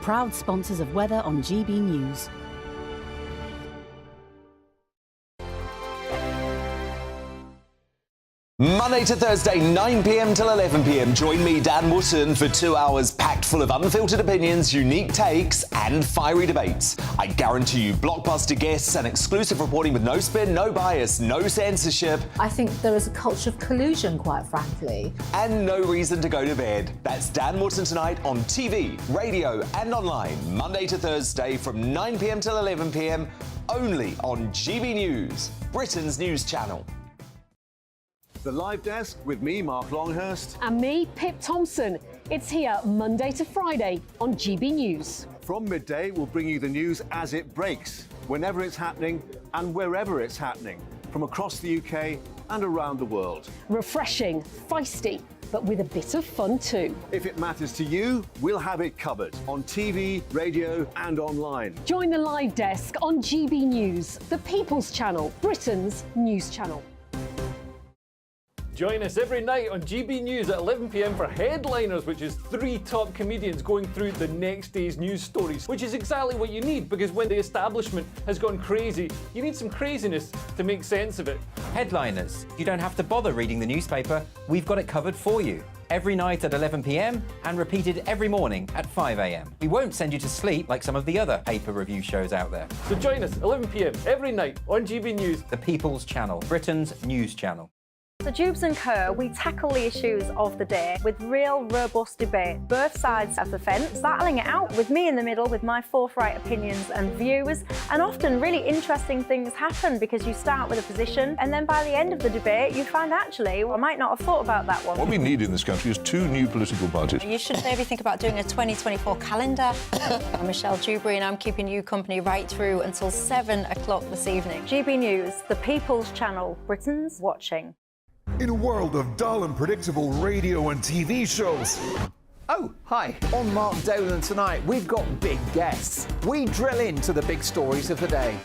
proud sponsors of weather on GB News. Monday to Thursday, 9 p.m. till 11 p.m. Join me, Dan Wootton, for 2 hours packed full of unfiltered opinions, unique takes, and fiery debates. I guarantee you blockbuster guests and exclusive reporting with no spin, no bias, no censorship. I think there is a culture of collusion, quite frankly. And no reason to go to bed. That's Dan Wootton tonight on TV, radio, and online. Monday to Thursday from 9 p.m. till 11 p.m. only on GB News, Britain's news channel. The Live Desk with me, Mark Longhurst. And me, Pip Thompson. It's here Monday to Friday on GB News. From midday, we'll bring you the news as it breaks, whenever it's happening and wherever it's happening, from across the UK and around the world. Refreshing, feisty, but with a bit of fun too. If it matters to you, we'll have it covered on TV, radio and online. Join the Live Desk on GB News, the People's Channel, Britain's news channel. Join us every night on GB News at 11 p.m. for Headliners, which is 3 top comedians going through the next day's news stories, which is exactly what you need, because when the establishment has gone crazy, you need some craziness to make sense of it. Headliners. You don't have to bother reading the newspaper. We've got it covered for you. Every night at 11 p.m. and repeated every morning at 5 a.m. We won't send you to sleep like some of the other paper review shows out there. So join us 11 p.m. every night on GB News, the People's Channel, Britain's news channel. So Jubes and Kerr, we tackle the issues of the day with real robust debate, both sides of the fence, battling it out with me in the middle with my forthright opinions and views. And often really interesting things happen because you start with a position and then by the end of the debate you find actually, well, I might not have thought about that one. What we need in this country is 2 new political parties. You should maybe think about doing a 2024 calendar. I'm Michelle Dewberry and I'm keeping you company right through until 7 o'clock this evening. GB News, the People's Channel, Britain's watching. In a world of dull and predictable radio and TV shows. Oh, hi. On Mark Dolan tonight, we've got big guests. We drill into the big stories of the day.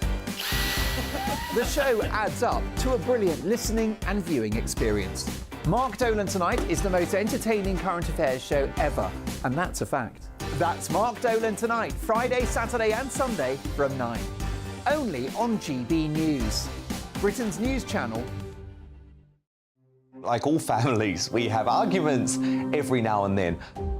The show adds up to a brilliant listening and viewing experience. Mark Dolan Tonight is the most entertaining current affairs show ever, and that's a fact. That's Mark Dolan Tonight, Friday, Saturday and Sunday from 9. Only on GB News, Britain's news channel. Like all families, we have arguments every now and then,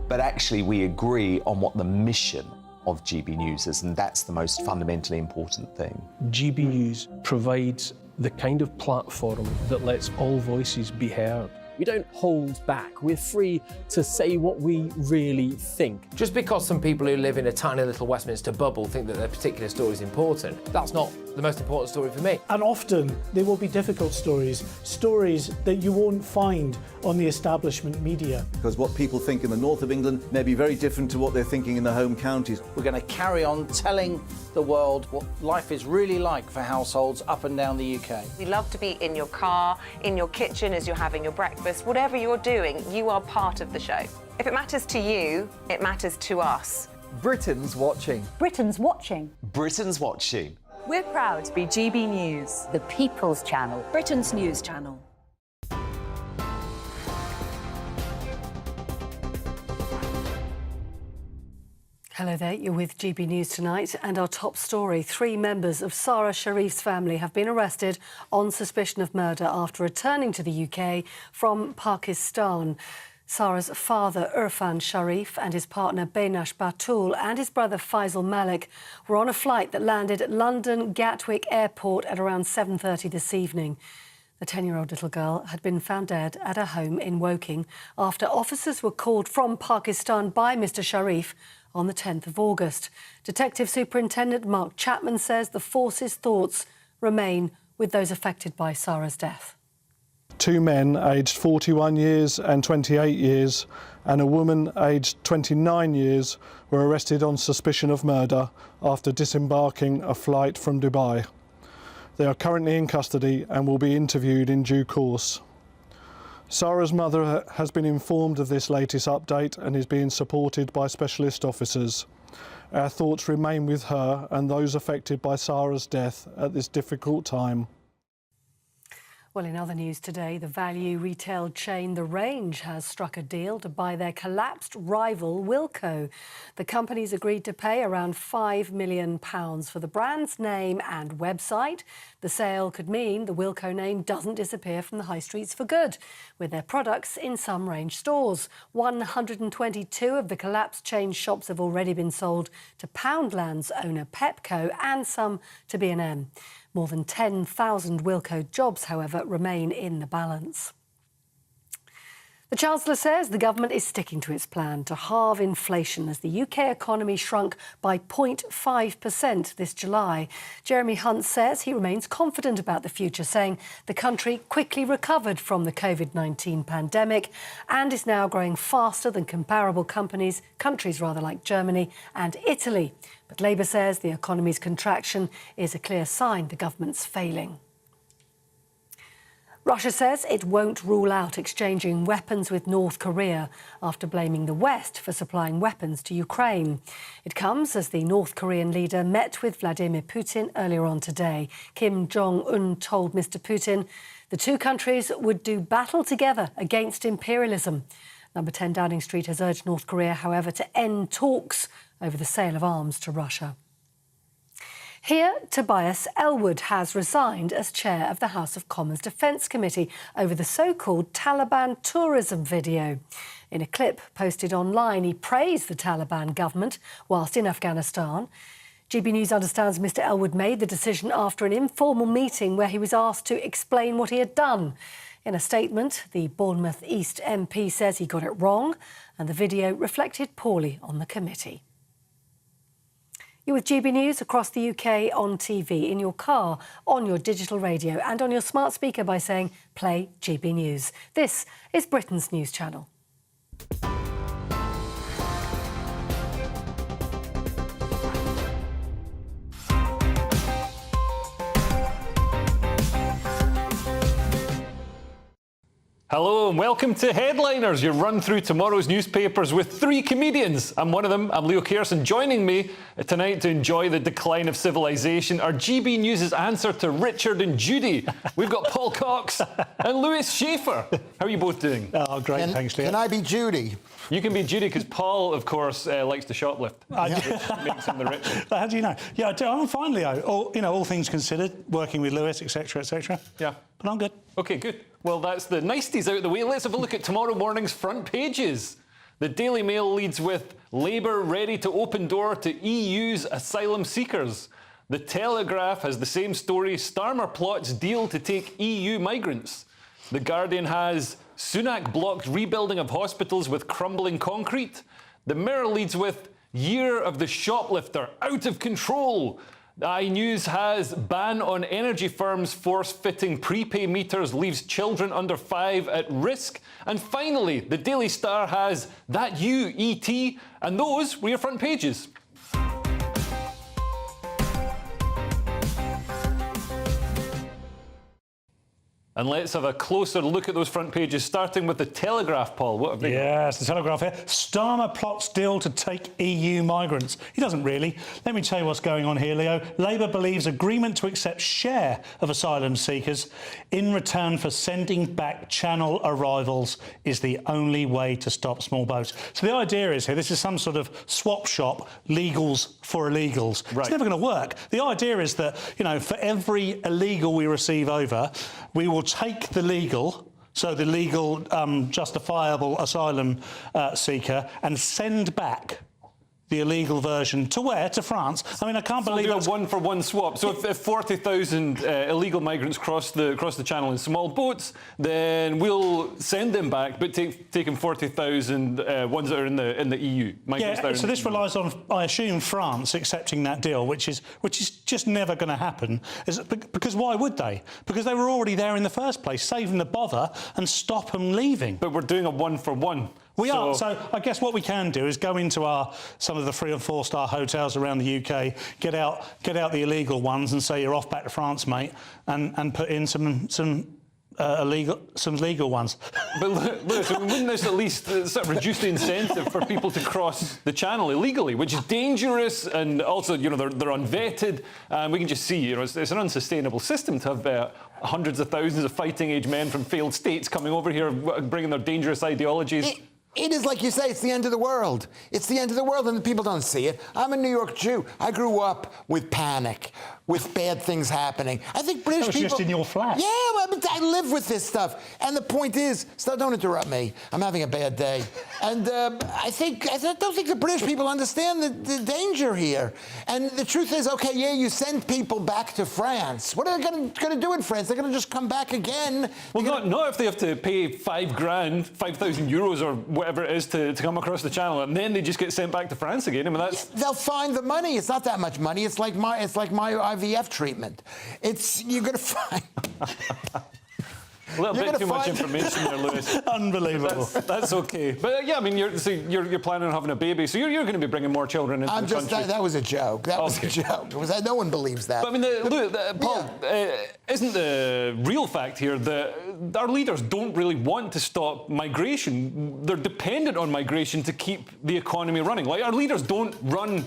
but actually we agree on what the mission of GB News is, and that's the most fundamentally important thing. GB News provides the kind of platform that lets all voices be heard. We don't hold back. We're free to say what we really think. Just because some people who live in a tiny little Westminster bubble think that their particular story is important, that's not the most important story for me. And often there will be difficult stories, stories that you won't find on the establishment media. Because what people think in the north of England may be very different to what they're thinking in the home counties. We're going to carry on telling the world what life is really like for households up and down the UK. We love to be in your car, in your kitchen as you're having your breakfast. Whatever you're doing, you are part of the show. If it matters to you, it matters to us. Britain's watching. Britain's watching. Britain's watching. We're proud to be GB News, the People's Channel, Britain's news channel. Hello there, you're with GB News Tonight, and our top story. 3 members of Sarah Sharif's family have been arrested on suspicion of murder after returning to the UK from Pakistan. Sarah's father, Irfan Sharif, and his partner, Benash Batul, and his brother, Faisal Malik, were on a flight that landed at London Gatwick Airport at around 7:30 this evening. The 10-year-old little girl had been found dead at her home in Woking after officers were called from Pakistan by Mr Sharif on the 10th of August. Detective Superintendent Mark Chapman says the force's thoughts remain with those affected by Sarah's death. 2 men aged 41 years and 28 years and a woman aged 29 years were arrested on suspicion of murder after disembarking a flight from Dubai. They are currently in custody and will be interviewed in due course. Sarah's mother has been informed of this latest update and is being supported by specialist officers. Our thoughts remain with her and those affected by Sarah's death at this difficult time. Well, in other news today, the value retail chain The Range has struck a deal to buy their collapsed rival Wilko. The company's agreed to pay around £5 million for the brand's name and website. The sale could mean the Wilko name doesn't disappear from the high streets for good, with their products in some Range stores. 122 of the collapsed chain shops have already been sold to Poundland's owner Pepco and some to B&M. More than 10,000 Wilko jobs, however, remain in the balance. The Chancellor says the government is sticking to its plan to halve inflation as the UK economy shrunk by 0.5% this July. Jeremy Hunt says he remains confident about the future, saying the country quickly recovered from the COVID-19 pandemic and is now growing faster than comparable countries like Germany and Italy. But Labour says the economy's contraction is a clear sign the government's failing. Russia says it won't rule out exchanging weapons with North Korea after blaming the West for supplying weapons to Ukraine. It comes as the North Korean leader met with Vladimir Putin earlier on today. Kim Jong-un told Mr. Putin the two countries would do battle together against imperialism. Number 10 Downing Street has urged North Korea, however, to end talks over the sale of arms to Russia. Here, Tobias Ellwood has resigned as chair of the House of Commons Defence Committee over the so-called Taliban tourism video. In a clip posted online, he praised the Taliban government whilst in Afghanistan. GB News understands Mr Ellwood made the decision after an informal meeting where he was asked to explain what he had done. In a statement, the Bournemouth East MP says he got it wrong and the video reflected poorly on the committee. You're with GB News across the UK on TV, in your car, on your digital radio and on your smart speaker by saying play GB News. This is Britain's news channel. Hello and welcome to Headliners, your run through tomorrow's newspapers with three comedians. I'm one of them, I'm Leo Kearson. Joining me tonight to enjoy the decline of civilization are GB News' answer to Richard and Judy. We've got Paul Cox and Lewis Schaefer. How are you both doing? Oh, great, thanks, Leo. Can I be Judy? You can be Judy because Paul, of course, likes to shoplift, which makes him the richest. How do you know? Yeah, I do. I'm fine, Leo. All things considered, working with Lewis, etc., etc. Yeah. But I'm good. OK, good. Well, that's the niceties out of the way. Let's have a look at tomorrow morning's front pages. The Daily Mail leads with Labour ready to open door to EU's asylum seekers. The Telegraph has the same story. Starmer plots deal to take EU migrants. The Guardian has Sunak blocked rebuilding of hospitals with crumbling concrete. The Mirror leads with Year of the Shoplifter out of control. The iNews has ban on energy firms force-fitting prepay meters leaves children under 5 at risk. And finally, the Daily Star has That You, E.T., and those were your front pages. And let's have a closer look at those front pages, starting with the Telegraph, Paul. What have they got? Yes, the Telegraph here. Starmer plots deal to take EU migrants. He doesn't really. Let me tell you what's going on here, Leo. Labour believes agreement to accept share of asylum seekers in return for sending back Channel arrivals is the only way to stop small boats. So the idea is here, this is some sort of swap shop, legals for illegals. Right. It's never going to work. The idea is that, for every illegal we receive over, we will take the legal, so the legal justifiable asylum seeker, and send back the illegal version to where? To France. I mean, I can't believe it's a one-for-one swap. So if 40,000 illegal migrants cross the channel in small boats, then we'll send them back, but taking 40,000 ones that are in the EU. Yeah. So this relies on, I assume, France accepting that deal, which is just never going to happen. Because why would they? Because they were already there in the first place. Save them the bother and stop them leaving. But we're doing a one-for-one. We are. So I guess what we can do is go into some of the 3- and 4-star hotels around the UK, get out the illegal ones and say you're off back to France, mate, and put in some some legal ones. But Lewis, wouldn't this at least sort of reduce the incentive for people to cross the channel illegally, which is dangerous, and also, you know, they're unvetted. We can just see, you know, it's an unsustainable system to have hundreds of thousands of fighting-age men from failed states coming over here, bringing their dangerous ideologies. It is, like you say, it's the end of the world. It's the end of the world, and the people don't see it. I'm a New York Jew. I grew up with panic, with bad things happening. I think British people... That was just in your flat. Yeah, but I live with this stuff. And the point is, don't interrupt me. I'm having a bad day. And I don't think the British people understand the danger here. And the truth is, okay, yeah, you send people back to France. What are they going to do in France? They're going to just come back again. Well, not if they have to pay €5,000, 5,000 euros or whatever it is to come across the channel, and then they just get sent back to France again. I mean, that's... Yeah, they'll find the money. It's not that much money. It's like my IVF treatment. You're going to find... A little bit too much information there, Lewis. Unbelievable. That's okay. But yeah, I mean, you're planning on having a baby, so you're going to be bringing more children into the country. That was a joke. That was a joke. No one believes that. But I mean, Paul, isn't the real fact here that our leaders don't really want to stop migration? They're dependent on migration to keep the economy running. Like, our leaders don't run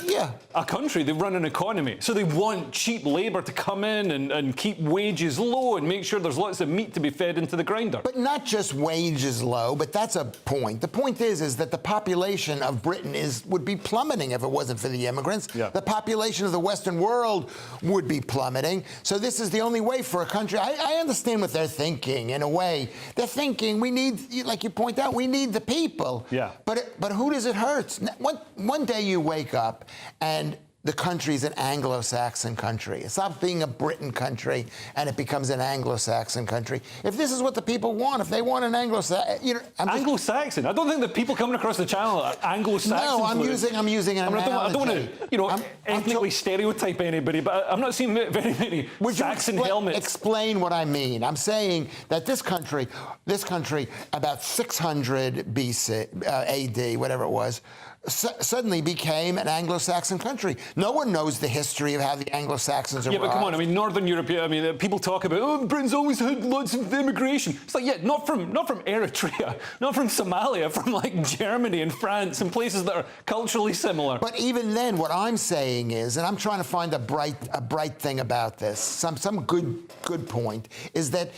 a country, they run an economy. So they want cheap labour to come in and keep wages low and make sure there's lots of meat to be fed into the grinder. But not just wages low, but that's a point. The point is that the population of Britain would be plummeting if it wasn't for the immigrants. Yeah. The population of the Western world would be plummeting. So this is the only way for a country. I understand what they're thinking, in a way. They're thinking, we need, like you point out, we need the people. Yeah. But who does it hurt? One day you wake up and the country's an Anglo-Saxon country. It stops being a Britain country and it becomes an Anglo-Saxon country. If this is what the people want, if they want an Anglo-Saxon... Anglo-Saxon? I don't think the people coming across the channel are Anglo-Saxon. No, I'm using an analogy. I don't want to, ethnically stereotype anybody, but I'm not seeing very many Saxon helmets. Explain what I mean. I'm saying that this country, about 600 BC, AD, whatever it was, suddenly became an Anglo-Saxon country. No one knows the history of how the Anglo-Saxons arrived. Yeah, but come on, I mean, Northern Europe, I mean, people talk about, Britain's always had lots of immigration. It's like, yeah, not from Eritrea, not from Somalia, from like Germany and France and places that are culturally similar. But even then, what I'm saying is, and I'm trying to find a bright thing about this, some good point, is that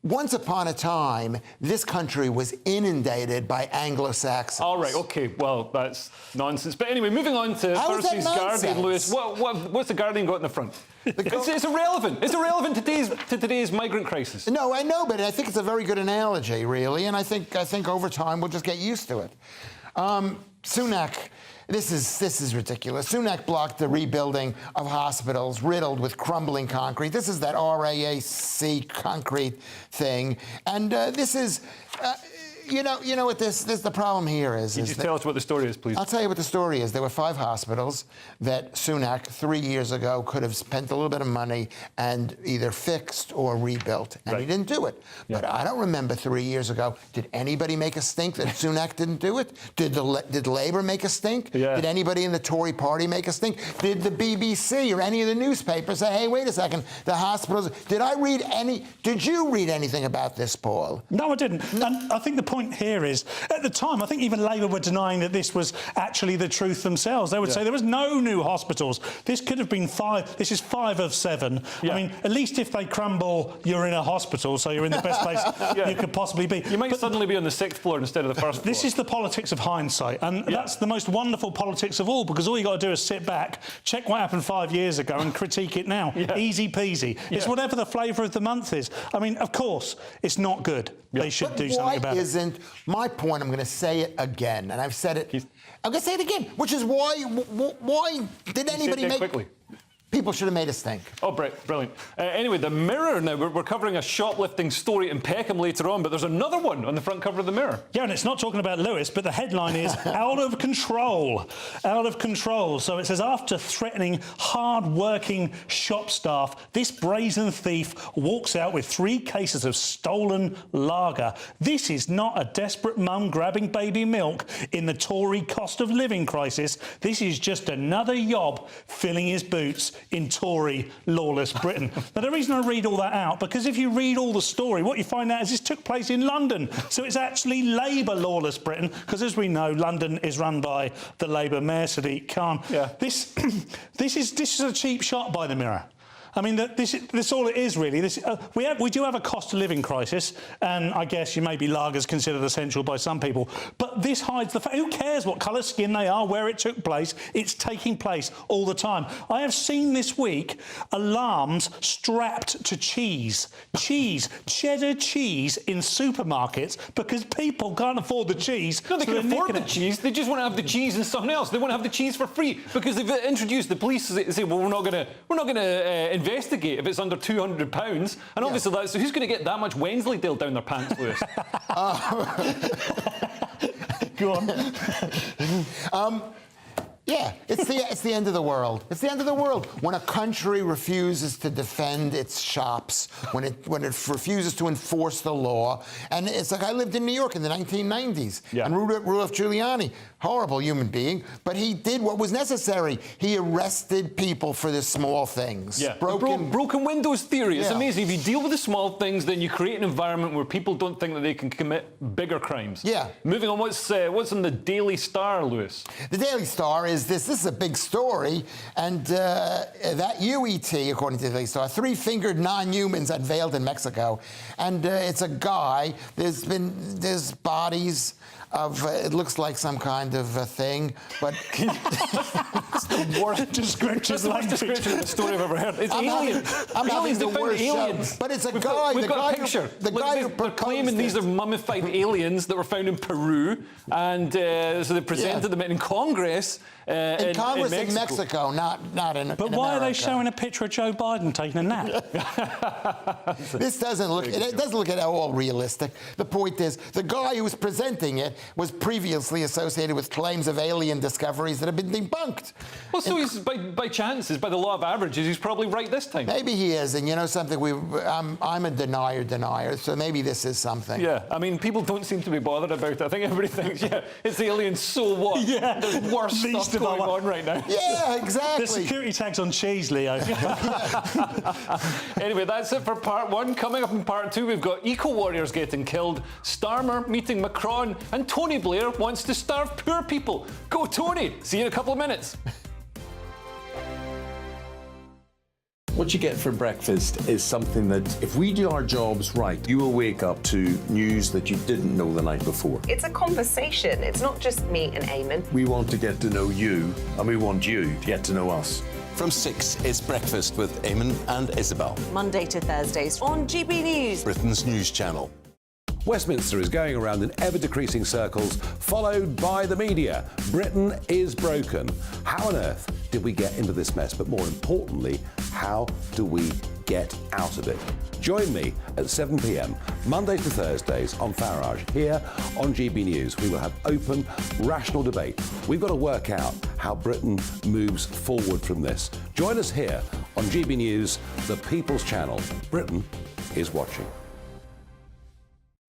once upon a time, this country was inundated by Anglo-Saxons. All right, okay, well, that's nonsense. But anyway, moving on to Thursday's Guardian, Lewis. What's the Guardian got in the front? It's irrelevant. It's irrelevant to today's migrant crisis. No, I know, but I think it's a very good analogy, really, and I think over time we'll just get used to it. Sunak. This is ridiculous. Sunak blocked the rebuilding of hospitals riddled with crumbling concrete. This is that RAAC concrete thing. And this is... You know what the problem here is? Just tell us what the story is, please. I'll tell you what the story is. There were 5 hospitals that Sunak, 3 years ago, could have spent a little bit of money and either fixed or rebuilt, and he didn't do it. Yeah. But I don't remember 3 years ago, did anybody make a stink that Sunak didn't do it? Did Labour make a stink? Yeah. Did anybody in the Tory party make a stink? Did the BBC or any of the newspapers say, hey, wait a second, the hospitals... Did you read anything about this, Paul? No, I didn't. And I think the point here is, at the time, I think even Labour were denying that this was actually the truth themselves. They would say there was no new hospitals. This could have been 5. This is 5 of 7. Yeah. I mean, at least if they crumble, you're in a hospital, so you're in the best place you could possibly be. You might suddenly be on the 6th floor instead of the 1st floor. This is the politics of hindsight, and that's the most wonderful politics of all, because all you got to do is sit back, check what happened 5 years ago, and critique it now. Easy peasy. It's whatever the flavour of the month is. I mean, of course, it's not good. They should do something about it. My point, I'm going to say it again, and I've said it. I'm going to say it again, which is why did anybody make... Quickly. People should have made us think. Oh, brilliant. Anyway, the Mirror now. We're covering a shoplifting story in Peckham later on, but there's another one on the front cover of the Mirror. Yeah, and it's not talking about Lewis, but the headline is out of control. Out of control. So it says, after threatening hard-working shop staff, this brazen thief walks out with 3 cases of stolen lager. This is not a desperate mum grabbing baby milk in the Tory cost of living crisis. This is just another yob filling his boots in Tory lawless Britain. Now, the reason I read all that out, because if you read all the story, what you find out is this took place in London. So it's actually Labour lawless Britain, because as we know, London is run by the Labour Mayor, Sadiq Khan. Yeah. This is a cheap shot by the Mirror. I mean, this all it is, really. We do have a cost of living crisis, and I guess maybe lager's considered essential by some people. But this hides the fact. Who cares what colour skin they are, where it took place? It's taking place all the time. I have seen this week alarms strapped to cheese, cheddar cheese in supermarkets because people can't afford the cheese. No, they can afford the cheese. They just want to have the cheese and something else. They want to have the cheese for free because they've introduced the police. They say, well, we're not going to investigate if it's under £200, and obviously that's who's going to get that much Wensleydale down their pants, Lewis? Go on. Yeah, it's the end of the world. It's the end of the world when a country refuses to defend its shops, when it refuses to enforce the law. And it's like I lived in New York in the 1990s, and Rudolph Giuliani, horrible human being, but he did what was necessary. He arrested people for the small things. Yeah, broken windows theory. It's amazing. If you deal with the small things, then you create an environment where people don't think that they can commit bigger crimes. Yeah. Moving on, what's in the Daily Star, Lewis? The Daily Star is this is a big story, and that UET, according to the Daily Star, 3-fingered non-humans unveiled in Mexico, and it's a guy. There's bodies of it looks like some kind of a thing, but it's the worst description. That's the worst description of the story I've ever heard. It's aliens. Aliens. They found aliens. But it's a guy. We've got a picture. They're claiming these are mummified aliens that were found in Peru, and so they presented them in Congress. In Congress in Mexico, not in. But why are they showing a picture of Joe Biden taking a nap? This doesn't look. It doesn't look at all realistic. The point is, the guy who was presenting it was previously associated with claims of alien discoveries that have been debunked. Well, so he's by chances, by the law of averages, he's probably right this time. Maybe he is, and you know something. I'm a denier, so maybe this is something. Yeah, I mean, people don't seem to be bothered about it. I think everybody thinks, it's aliens. So what? Yeah, there's worse stuff going on right now. Yeah, exactly. The security tags on cheese, Leo. Anyway, that's it for part one. Coming up in part two, we've got eco-warriors getting killed, Starmer meeting Macron, and Tony Blair wants to starve poor people. Go, Tony! See you in a couple of minutes. What you get for breakfast is something that, if we do our jobs right, you will wake up to news that you didn't know the night before. It's a conversation. It's not just me and Eamon. We want to get to know you, and we want you to get to know us. From 6, it's Breakfast with Eamon and Isabel. Monday to Thursdays on GB News, Britain's news channel. Westminster is going around in ever-decreasing circles, followed by the media. Britain is broken. How on earth did we get into this mess? But more importantly, how do we get out of it? Join me at 7 p.m, Monday to Thursdays on Farage, here on GB News. We will have open, rational debate. We've got to work out how Britain moves forward from this. Join us here on GB News, the People's Channel. Britain is watching.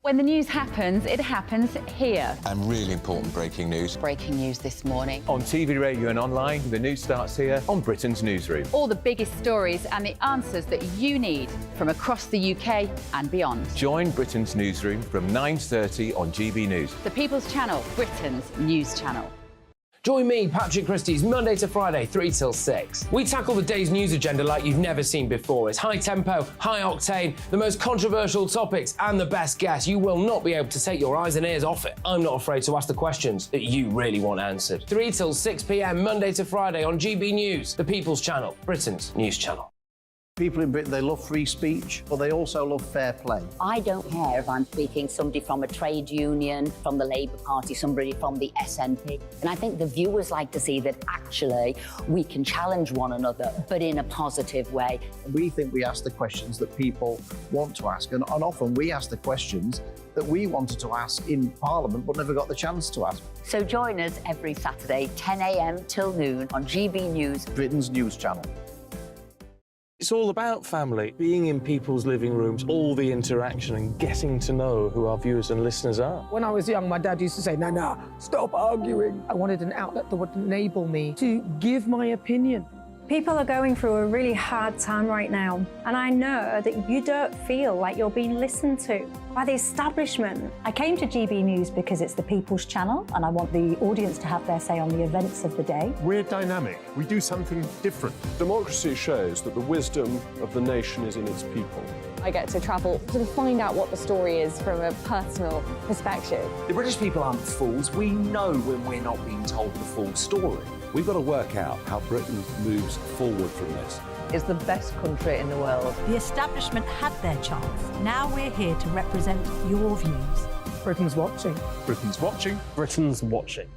When the news happens, it happens here. And really important breaking news. Breaking news this morning. On TV, radio and online, the news starts here on Britain's Newsroom. All the biggest stories and the answers that you need from across the UK and beyond. Join Britain's Newsroom from 9:30 on GB News. The People's Channel, Britain's news channel. Join me, Patrick Christie's, Monday to Friday, 3 till 6. We tackle the day's news agenda like you've never seen before. It's high tempo, high octane, the most controversial topics, and the best guests. You will not be able to take your eyes and ears off it. I'm not afraid to ask the questions that you really want answered. 3 till 6 p.m, Monday to Friday on GB News, the People's Channel, Britain's news channel. People in Britain, they love free speech, but they also love fair play. I don't care if I'm speaking somebody from a trade union, from the Labour Party, somebody from the SNP. And I think the viewers like to see that actually we can challenge one another, but in a positive way. We think we ask the questions that people want to ask, and often we ask the questions that we wanted to ask in Parliament but never got the chance to ask. So join us every Saturday, 10 a.m. till noon on GB News, Britain's news channel. It's all about family, being in people's living rooms, all the interaction and getting to know who our viewers and listeners are. When I was young, my dad used to say, Nana, stop arguing. I wanted an outlet that would enable me to give my opinion People are going through a really hard time right now, and I know that you don't feel like you're being listened to by the establishment. I came to GB News because it's the People's Channel, and I want the audience to have their say on the events of the day. We're dynamic. We do something different. Democracy shows that the wisdom of the nation is in its people. I get to travel to find out what the story is from a personal perspective. The British people aren't fools. We know when we're not being told the full story. We've got to work out how Britain moves forward from this. Is the best country in the world. The establishment had their chance. Now we're here to represent your views. Britain's watching. Britain's watching. Britain's watching.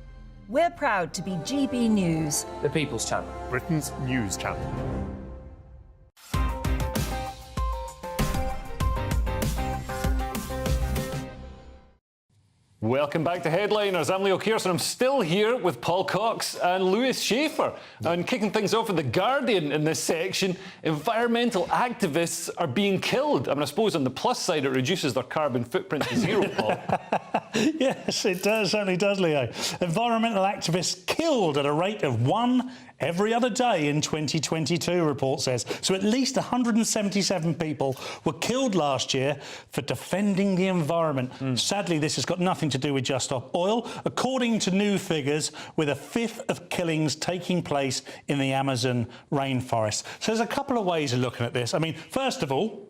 We're proud to be GB News. The People's Channel. Britain's news channel. Welcome back to Headliners. I'm Leo Kearson. I'm still here with Paul Cox and Lewis Schaefer. And kicking things off with The Guardian in this section, environmental activists are being killed. I mean, I suppose on the plus side, it reduces their carbon footprint to zero, Paul. Yes, it does, certainly does, Leo. Environmental activists killed at a rate of one every other day in 2022, report says. So at least 177 people were killed last year for defending the environment. Sadly, this has got nothing to do with Just Stop Oil. According to new figures, with a fifth of killings taking place in the Amazon rainforest. So there's a couple of ways of looking at this. I mean, first of all,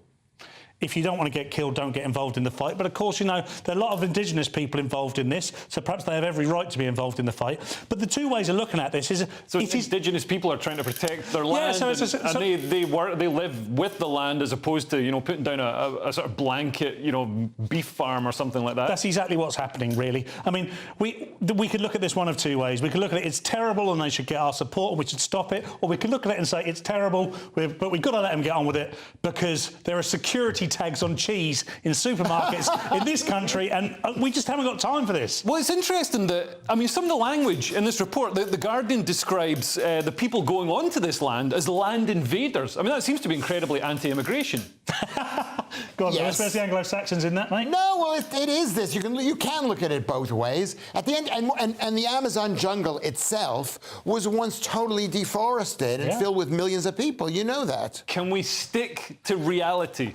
if you don't want to get killed, don't get involved in the fight. But of course, you know, there are a lot of Indigenous people involved in this, so perhaps they have every right to be involved in the fight. But the two ways of looking at this is... So Indigenous people are trying to protect their land, they live with the land as opposed to, you know, putting down a sort of blanket, you know, beef farm or something like that. That's exactly what's happening, really. I mean, we could look at this one of two ways. We could look at it, it's terrible and they should get our support and we should stop it. Or we could look at it and say, it's terrible, but we've got to let them get on with it because there are security tags on cheese in supermarkets in this country, and we just haven't got time for this. Well, it's interesting that, I mean, some of the language in this report, the Guardian describes the people going onto this land as land invaders. I mean, that seems to be incredibly anti-immigration. Go on, yes. Where's the Anglo-Saxons in that, mate? No, well, it is this. You can look at it both ways. At the end, and the Amazon jungle itself was once totally deforested and filled with millions of people. You know that. Can we stick to reality?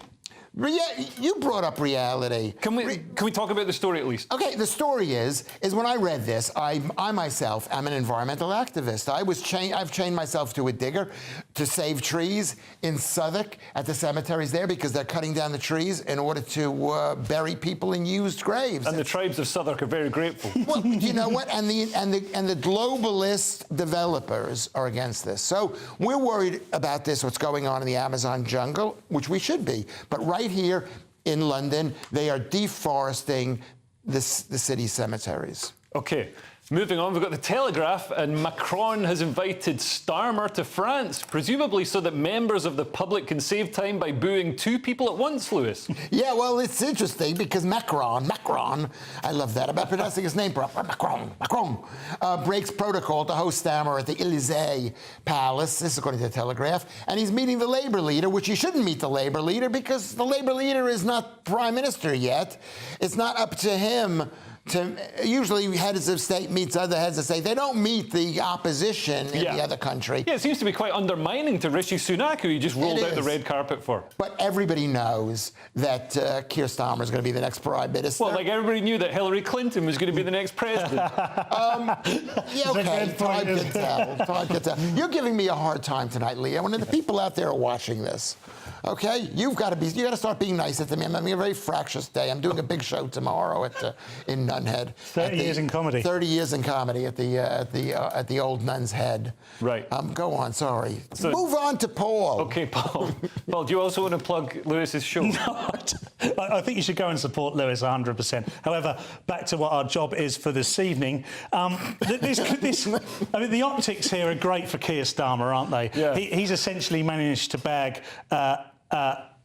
You brought up reality. Can we talk about the story at least? Okay, the story is when I read this, I myself am an environmental activist. I've chained myself to a digger to save trees in Southwark at the cemeteries there because they're cutting down the trees in order to bury people in used graves. And the tribes of Southwark are very grateful. Well, you know what? And the globalist developers are against this. So we're worried about this, what's going on in the Amazon jungle, which we should be. But right here in London, they are deforesting the city cemeteries. Okay. Moving on, we've got the Telegraph, and Macron has invited Starmer to France, presumably so that members of the public can save time by booing two people at once, Lewis. Yeah, well, it's interesting because Macron, I love that, about pronouncing his name properly, Macron, breaks protocol to host Starmer at the Élysée Palace, this is according to the Telegraph, and he's meeting the Labour leader, which he shouldn't meet the Labour leader because the Labour leader is not Prime Minister yet. It's not up to him. Usually heads of state meets other heads of state. They don't meet the opposition in the other country. Yeah, it seems to be quite undermining to Rishi Sunak, who he just rolled out the red carpet for. But everybody knows that Keir Starmer is going to be the next Prime Minister. Well, like everybody knew that Hillary Clinton was going to be the next president. Yeah, okay, time can tell. You're giving me a hard time tonight, Leo, and the people out there are watching this. Okay, you got to start being nicer to me. I'm having a very fractious day. I'm doing a big show tomorrow in Nunhead. 30 years in comedy. 30 years in comedy at the old Nun's Head. Right. Go on. Sorry. So, move on to Paul. Okay, Paul. Paul, do you also want to plug Lewis's show? No, I think you should go and support Lewis 100%. However, back to what our job is for this evening. I mean, the optics here are great for Keir Starmer, aren't they? Yeah. He's essentially managed to bag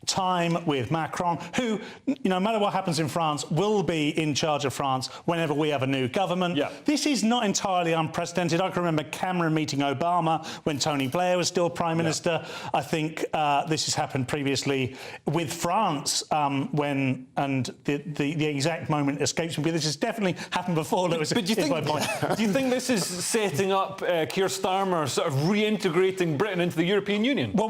time with Macron, who, no matter what happens in France, will be in charge of France whenever we have a new government. Yeah. This is not entirely unprecedented. I can remember Cameron meeting Obama when Tony Blair was still Prime Minister. I think this has happened previously with France when, and the exact moment escapes me, but this has definitely happened before. But do you think this is setting up Keir Starmer sort of reintegrating Britain into the European Union? Well,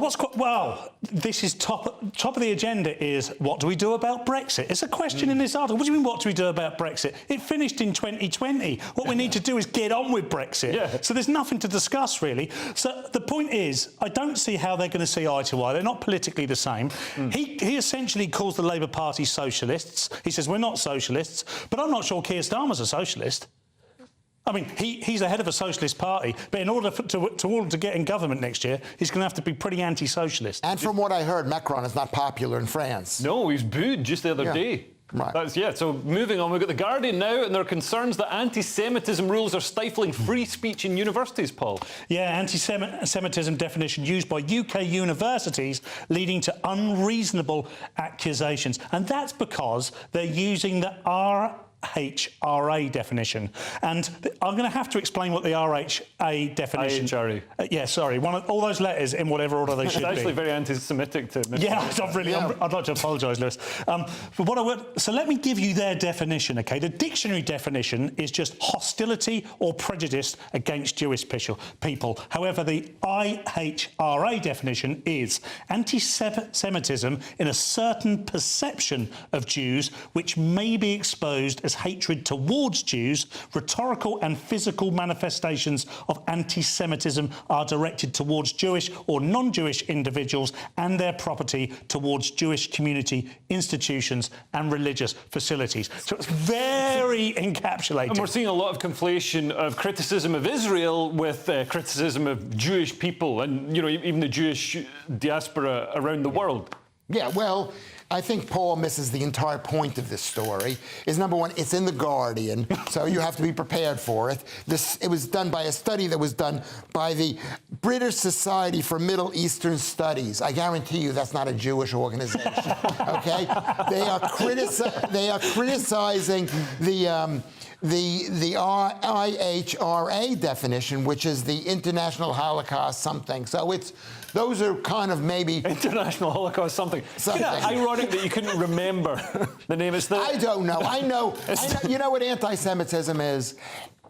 this is top of the agenda is what do we do about Brexit? It's a question in this article. What do you mean, what do we do about Brexit? It finished in 2020. What we need to do is get on with Brexit. Yeah. So there's nothing to discuss, really. So the point is, I don't see how they're going to see eye to eye. They're not politically the same. He essentially calls the Labour Party socialists. He says, we're not socialists. But I'm not sure Keir Starmer's a socialist. I mean, he's the head of a socialist party, but in order to get in government next year, he's going to have to be pretty anti-socialist. And from what I heard, Macron is not popular in France. No, he's booed just the other day. Right. So moving on, we've got The Guardian now, and there are concerns that anti-Semitism rules are stifling free speech in universities, Paul. Yeah, anti-Semitism definition used by UK universities leading to unreasonable accusations. And that's because they're using the RHRA definition. And I'm going to have to explain what the RHA definition... IHRA. Yeah, sorry. All those letters in whatever order they should be. It's actually very anti-Semitic to admit. Yeah, I'd like to apologise, Lewis. So let me give you their definition, OK? The dictionary definition is just hostility or prejudice against Jewish people. However, the IHRA definition is anti-Semitism in a certain perception of Jews which may be exposed as hatred towards Jews. Rhetorical and physical manifestations of anti-Semitism are directed towards Jewish or non-Jewish individuals and their property, towards Jewish community, institutions and religious facilities. So it's very encapsulated. And we're seeing a lot of conflation of criticism of Israel with criticism of Jewish people and, even the Jewish diaspora around the world. Yeah, well, I think Paul misses the entire point of this story. Is number one, it's in The Guardian, so you have to be prepared for it. It was done by a study that was done by the British Society for Middle Eastern Studies. I guarantee you that's not a Jewish organization, okay? They are criticizing the IHRA definition, which is the International Holocaust something. So those are kind of maybe... International Holocaust something. Yeah, ironic that you couldn't remember the name. I don't know. I know. You know what anti-Semitism is?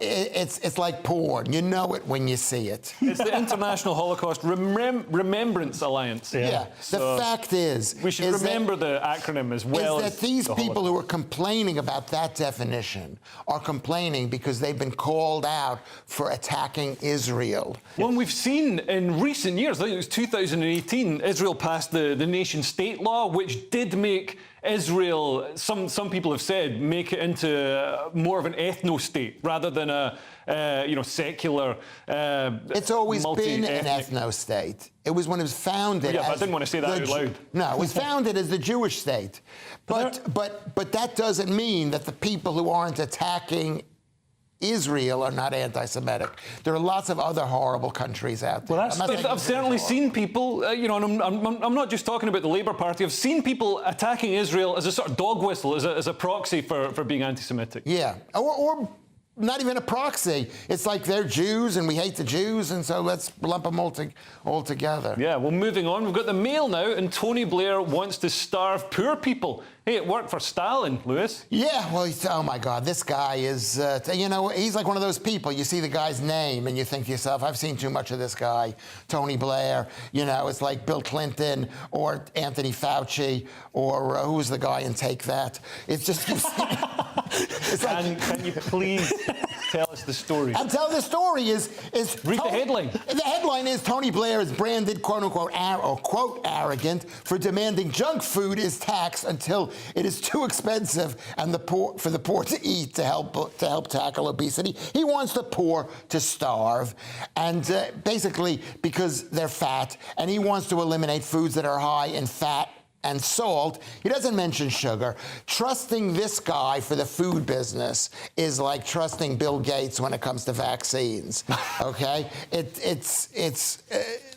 It's like porn. You know it when you see it. It's the International Holocaust Remembrance Alliance. Yeah. So the fact is... We should remember the acronym as well. Is that these people who are complaining about that definition are complaining because they've been called out for attacking Israel. Well, we've seen in recent years, I think it was 2018, Israel passed the nation-state law, which did make Israel, some people have said, make it into more of an ethno-state rather than a secular. It's always been an ethno-state. It was when it was founded. Yeah, but I didn't want to say that out loud. No, it was founded as the Jewish state. But that doesn't mean that the people who aren't attacking Israel are not anti-Semitic. There are lots of other horrible countries out there. Well, I've certainly seen people, and I'm not just talking about the Labour Party, I've seen people attacking Israel as a sort of dog whistle, as a proxy for being anti-Semitic. Yeah, or not even a proxy. It's like they're Jews and we hate the Jews, and so let's lump them all together. Yeah, well, moving on, we've got the Mail now, and Tony Blair wants to starve poor people. Hey, it worked for Stalin, Lewis. Yeah, well, oh my God, this guy is, he's like one of those people. You see the guy's name and you think to yourself, I've seen too much of this guy, Tony Blair. It's like Bill Clinton or Anthony Fauci or who's the guy in Take That? It's just... it's like, can you please tell us the story? And tell the story is read the headline. The headline is Tony Blair is branded quote-unquote quote arrogant for demanding junk food is taxed until it is too expensive and for the poor to eat to help tackle obesity. He wants the poor to starve, and basically because they're fat, and he wants to eliminate foods that are high in fat and salt. He doesn't mention sugar. Trusting this guy for the food business is like trusting Bill Gates when it comes to vaccines. Okay,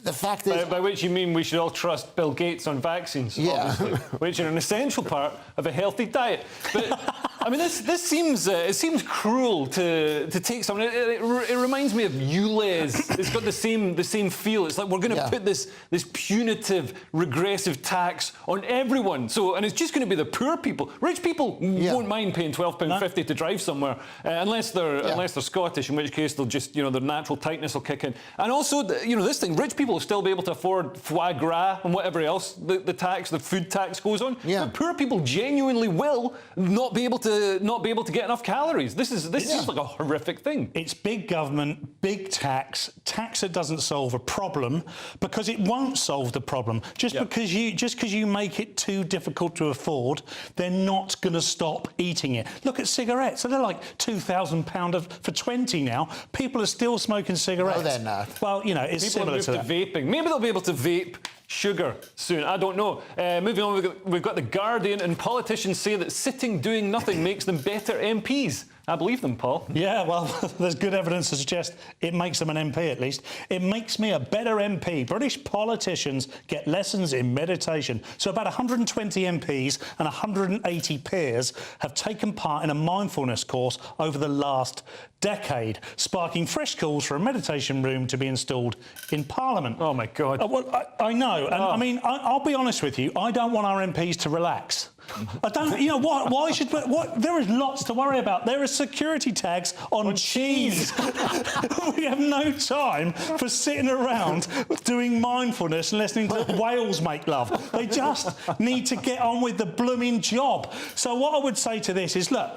the fact is... By which you mean we should all trust Bill Gates on vaccines, obviously, which are an essential part of a healthy diet. But, I mean, this seems it seems cruel to take something. It reminds me of ULEZ. It's got the same feel. It's like we're going to put this punitive, regressive tax on everyone. And it's just going to be the poor people. Rich people won't mind paying £12.50 to drive somewhere, unless they're Scottish, in which case they'll just, their natural tightness will kick in. And also, this thing, rich people will still be able to afford foie gras and whatever else the food tax goes on. Yeah. But poor people genuinely will not be able to get enough calories. This seems like a horrific thing. It's big government, big tax that doesn't solve a problem, because it won't solve the problem. Just because you make it too difficult to afford, they're not going to stop eating it. Look at cigarettes. They're like £2,000 for 20 now. People are still smoking cigarettes. No, they're not. Well, it's People similar to that. Vaping. Maybe they'll be able to vape sugar soon. I don't know. Moving on, we've got The Guardian, and politicians say that sitting doing nothing makes them better MPs. I believe them, Paul. Yeah, well, there's good evidence to suggest it makes them an MP, at least. It makes me a better MP. British politicians get lessons in meditation. So about 120 MPs and 180 peers have taken part in a mindfulness course over the last decade, sparking fresh calls for a meditation room to be installed in Parliament. Oh, my God. Well, I know. And, I mean, I'll be honest with you. I don't want our MPs to relax. I don't, why should... there is lots to worry about. There are security tags on cheese. We have no time for sitting around doing mindfulness and listening to whales make love. They just need to get on with the blooming job. So what I would say to this is, look,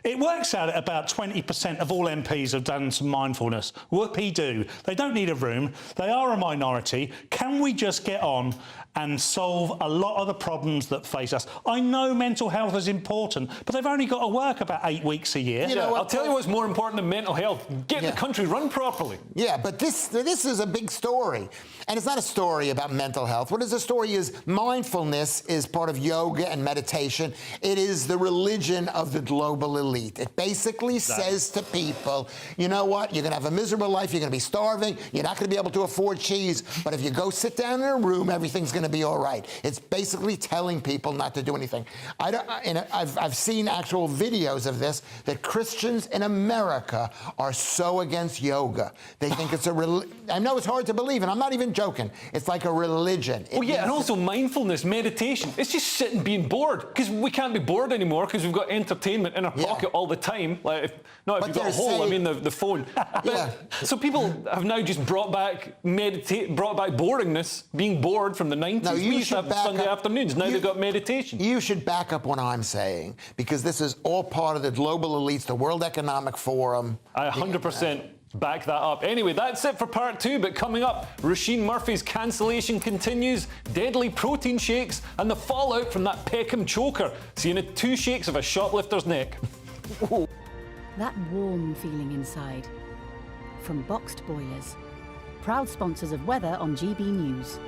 it works out at about 20% of all MPs have done some mindfulness. Whoopee-doo. They don't need a room. They are a minority. Can we just get on and solve a lot of the problems that face us? I know mental health is important, but they've only got to work about 8 weeks a year. I'll tell you what's more important than mental health. Get the country run properly. Yeah, but this is a big story. And it's not a story about mental health. What is the story is mindfulness is part of yoga and meditation. It is the religion of the global elite. It basically says to people, you know what, you're going to have a miserable life, you're going to be starving, you're not going to be able to afford cheese, but if you go sit down in a room, everything's going to be all right. It's basically telling people not to do anything. I've seen actual videos of this, that Christians in America are so against yoga. They think it's I know it's hard to believe, and I'm not even joking. It's like a religion. And also mindfulness, meditation. It's just sitting being bored, because we can't be bored anymore because we've got entertainment in our pocket all the time. Like, if you've got a hole, I mean the phone. So people have now just brought back boringness, being bored from the 90s. Now, we used to have Sunday afternoons. Now they've got meditation. You should back up what I'm saying, because this is all part of the global elites, the World Economic Forum. I 100% back that up. Anyway, that's it for part 2, but coming up, Roisin Murphy's cancellation continues, deadly protein shakes, and the fallout from that Peckham choker. Seeing 2 shakes of a shoplifter's neck. That warm feeling inside. From Boxed Boilers. Proud sponsors of weather on GB News.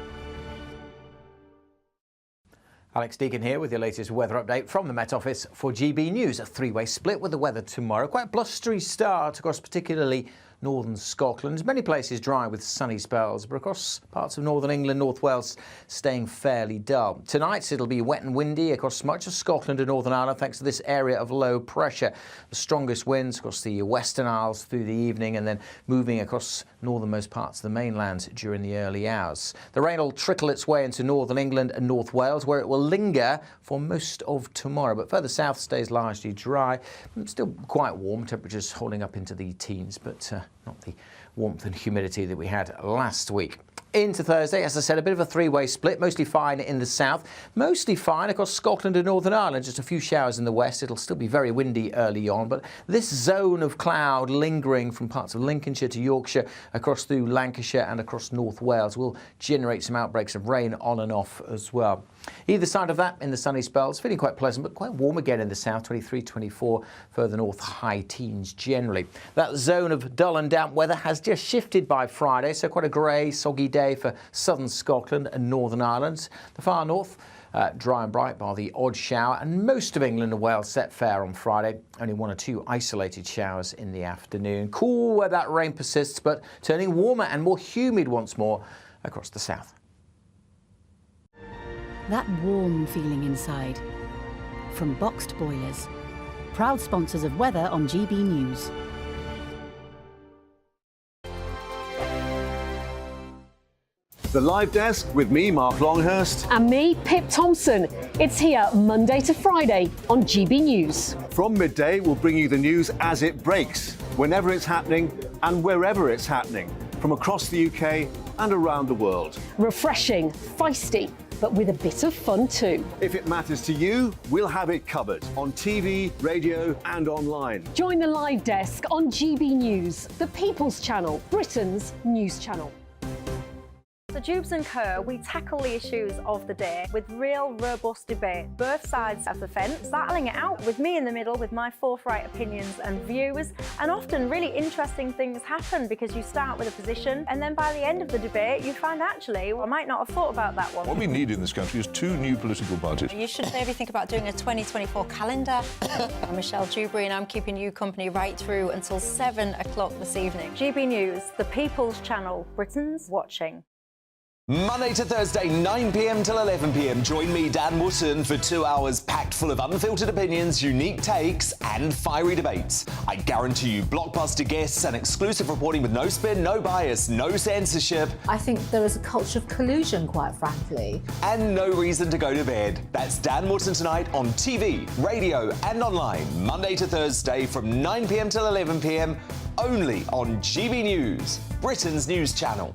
Alex Deacon here with your latest weather update from the Met Office for GB News. A 3-way split with the weather tomorrow. Quite a blustery start across particularly northern Scotland. Many places dry with sunny spells, but across parts of northern England, North Wales, staying fairly dull. Tonight it'll be wet and windy across much of Scotland and Northern Ireland thanks to this area of low pressure. The strongest winds across the Western Isles through the evening and then moving across northernmost parts of the mainland during the early hours. The rain will trickle its way into northern England and North Wales, where it will linger for most of tomorrow, but further south stays largely dry. Still quite warm, temperatures holding up into the teens, but not the warmth and humidity that we had last week. Into Thursday, as I said, a bit of a 3-way split, mostly fine in the south, mostly fine across Scotland and Northern Ireland, just a few showers in the west. It'll still be very windy early on, but this zone of cloud lingering from parts of Lincolnshire to Yorkshire, across through Lancashire and across North Wales will generate some outbreaks of rain on and off as well. Either side of that, in the sunny spells, feeling quite pleasant, but quite warm again in the south, 23, 24, further north, high teens generally. That zone of dull and damp weather has just shifted by Friday, so quite a grey, soggy day for southern Scotland and Northern Ireland. The far north, dry and bright bar the odd shower, and most of England and Wales set fair on Friday. Only 1 or 2 isolated showers in the afternoon. Cool where that rain persists, but turning warmer and more humid once more across the south. That warm feeling inside. From boxed boilers, proud sponsors of weather on GB News. The Live Desk with me, Mark Longhurst. And me, Pip Thompson. It's here Monday to Friday on GB News. From midday, we'll bring you the news as it breaks, whenever it's happening and wherever it's happening, from across the UK and around the world. Refreshing, feisty, but with a bit of fun too. If it matters to you, we'll have it covered on TV, radio and online. Join the Live Desk on GB News, the People's Channel, Britain's news channel. So Jubes and Kerr, we tackle the issues of the day with real robust debate, both sides of the fence, battling it out with me in the middle with my forthright opinions and views, and often really interesting things happen because you start with a position and then by the end of the debate you find actually, well, I might not have thought about that one. What we need in this country is 2 new political parties. You should maybe think about doing a 2024 calendar. I'm Michelle Dewberry and I'm keeping you company right through until 7 o'clock this evening. GB News, the People's Channel, Britain's watching. Monday to Thursday, 9 p.m. till 11 p.m. Join me, Dan Wootton, for 2 hours packed full of unfiltered opinions, unique takes, and fiery debates. I guarantee you blockbuster guests and exclusive reporting with no spin, no bias, no censorship. I think there is a culture of collusion, quite frankly. And no reason to go to bed. That's Dan Wootton tonight on TV, radio, and online. Monday to Thursday from 9 p.m. till 11 p.m. only on GB News, Britain's news channel.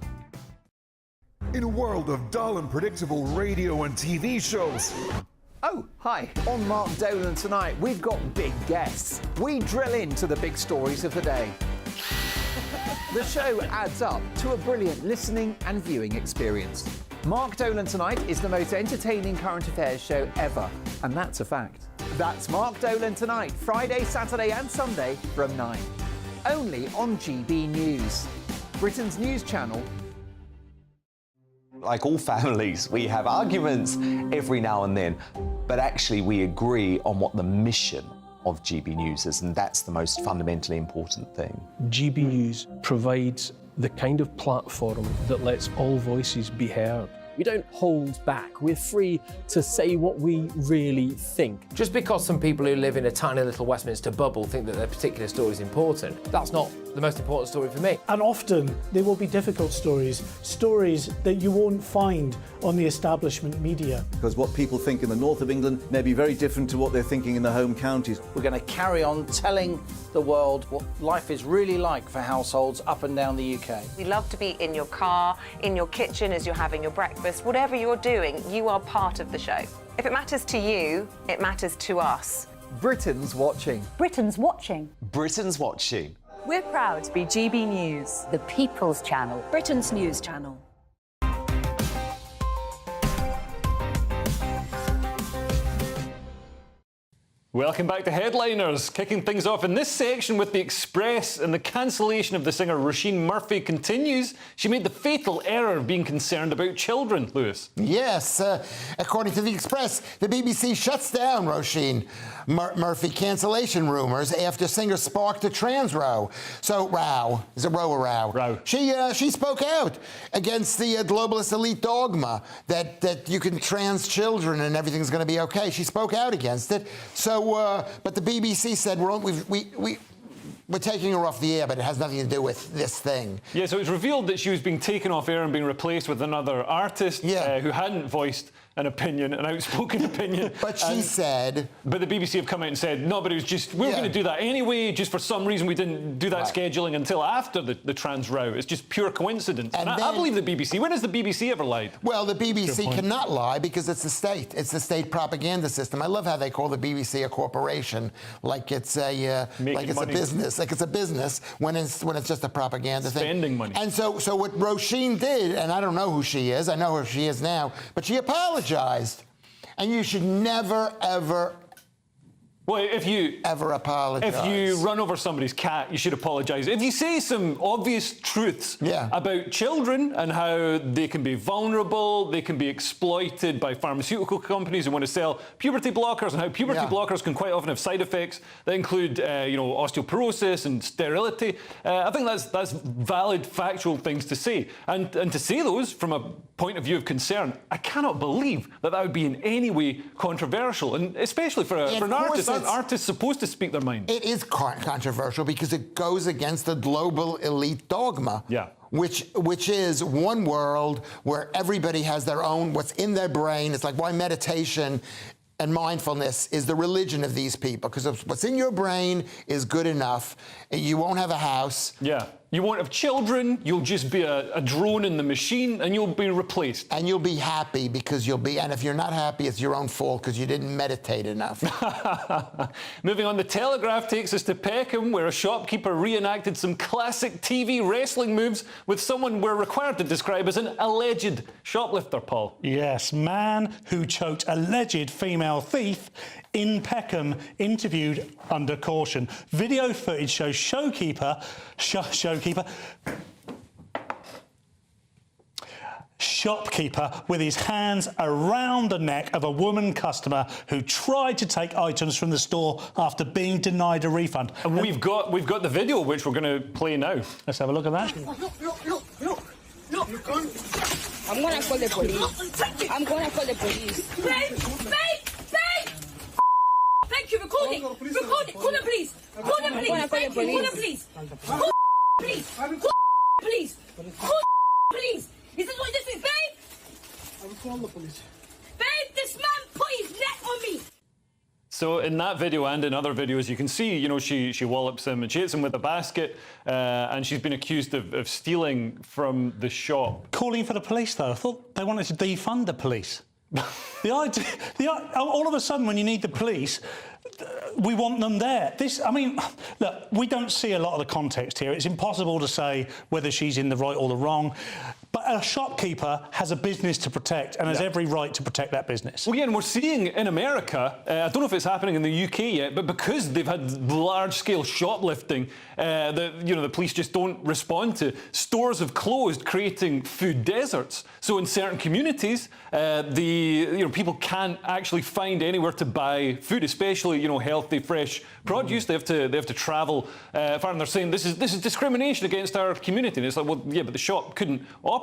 In a world of dull and predictable radio and TV shows. Oh, hi. On Mark Dolan tonight, we've got big guests. We drill into the big stories of the day. The show adds up to a brilliant listening and viewing experience. Mark Dolan Tonight is the most entertaining current affairs show ever, and that's a fact. That's Mark Dolan Tonight, Friday, Saturday and Sunday from 9. Only on GB News, Britain's news channel. Like all families, we have arguments every now and then, but actually we agree on what the mission of GB News is, and that's the most fundamentally important thing. GB News provides the kind of platform that lets all voices be heard. We don't hold back. We're free to say what we really think. Just because some people who live in a tiny little Westminster bubble think that their particular story is important, that's not the most important story for me. And often there will be difficult stories, stories that you won't find on the establishment media. Because what people think in the north of England may be very different to what they're thinking in the home counties. We're going to carry on telling the world what life is really like for households up and down the UK. We love to be in your car, in your kitchen as you're having your breakfast, whatever you're doing, you are part of the show. If it matters to you, it matters to us. Britain's watching. Britain's watching. Britain's watching. We're proud to be GB News, The People's Channel, Britain's news channel. Welcome back to Headliners. Kicking things off in this section with The Express, and the cancellation of the singer Roisin Murphy continues. She made the fatal error of being concerned about children, Lewis. Yes, according to The Express, the BBC shuts down Roisin Murphy cancellation rumours after singer sparked a trans row. So, row. Is it row or row? Row. She spoke out against the globalist elite dogma that you can trans children and everything's going to be okay. She spoke out against it. So, but the BBC said we're taking her off the air, but it has nothing to do with this thing. Yeah, so it was revealed that she was being taken off air and being replaced with another artist who hadn't voiced an opinion, an outspoken opinion. But she said... But the BBC have come out and said, no, but it was just, we were going to do that anyway, just for some reason we didn't do that scheduling until after the trans row. It's just pure coincidence. And I believe the BBC. When has the BBC ever lied? Well, the BBC cannot lie because it's the state. It's the state propaganda system. I love how they call the BBC a corporation, like it's a business. Like it's a business when it's just a propaganda thing. Spending money. And so what Roisin did, and I don't know who she is. I know who she is now, but she apologized. And you should never, ever Well, if you ever apologise. If you run over somebody's cat, you should apologise. If you say some obvious truths about children and how they can be vulnerable, they can be exploited by pharmaceutical companies who want to sell puberty blockers, and how puberty blockers can quite often have side effects that include, osteoporosis and sterility. I think that's valid, factual things to say, and to say those from a point of view of concern. I cannot believe that would be in any way controversial, and especially for an artist. Aren't artists supposed to speak their mind? It is controversial because it goes against the global elite dogma. Yeah. Which is one world where everybody has their own, what's in their brain. It's like why meditation and mindfulness is the religion of these people, because what's in your brain is good enough. You won't have a house. Yeah. You won't have children, you'll just be a drone in the machine, and you'll be replaced. And you'll be happy because and if you're not happy, it's your own fault because you didn't meditate enough. Moving on, The Telegraph takes us to Peckham, where a shopkeeper reenacted some classic TV wrestling moves with someone we're required to describe as an alleged shoplifter, Paul. Yes, man who choked alleged female thief in Peckham, interviewed under caution. Video footage shows shopkeeper with his hands around the neck of a woman customer who tried to take items from the store after being denied a refund. And we've got the video, which we're going to play now. Let's have a look at that. Look. I'm going to call the police. I'm going to call the police. Babe! Thank you, record it. Call the police. Call the police. Thank you, call the police. Call the police. Call the police. Call the police. Is this what this is, babe? I'm calling the police. Babe, this man put his neck on me. So in that video and in other videos, you can see, she wallops him and she hits him with a basket, and she's been accused of stealing from the shop. Calling for the police, though. I thought they wanted to defund the police. All of a sudden, when you need the police, we want them there. Look, we don't see a lot of the context here. It's impossible to say whether she's in the right or the wrong. But a shopkeeper has a business to protect and has every right to protect that business. Well, yeah, and we're seeing in America, I don't know if it's happening in the UK yet, but because they've had large-scale shoplifting, the police just don't respond to. Stores have closed, creating food deserts. So in certain communities, people can't actually find anywhere to buy food, especially healthy, fresh produce. They have to travel far, and they're saying this is discrimination against our community. And it's like, well, yeah, but the shop couldn't operate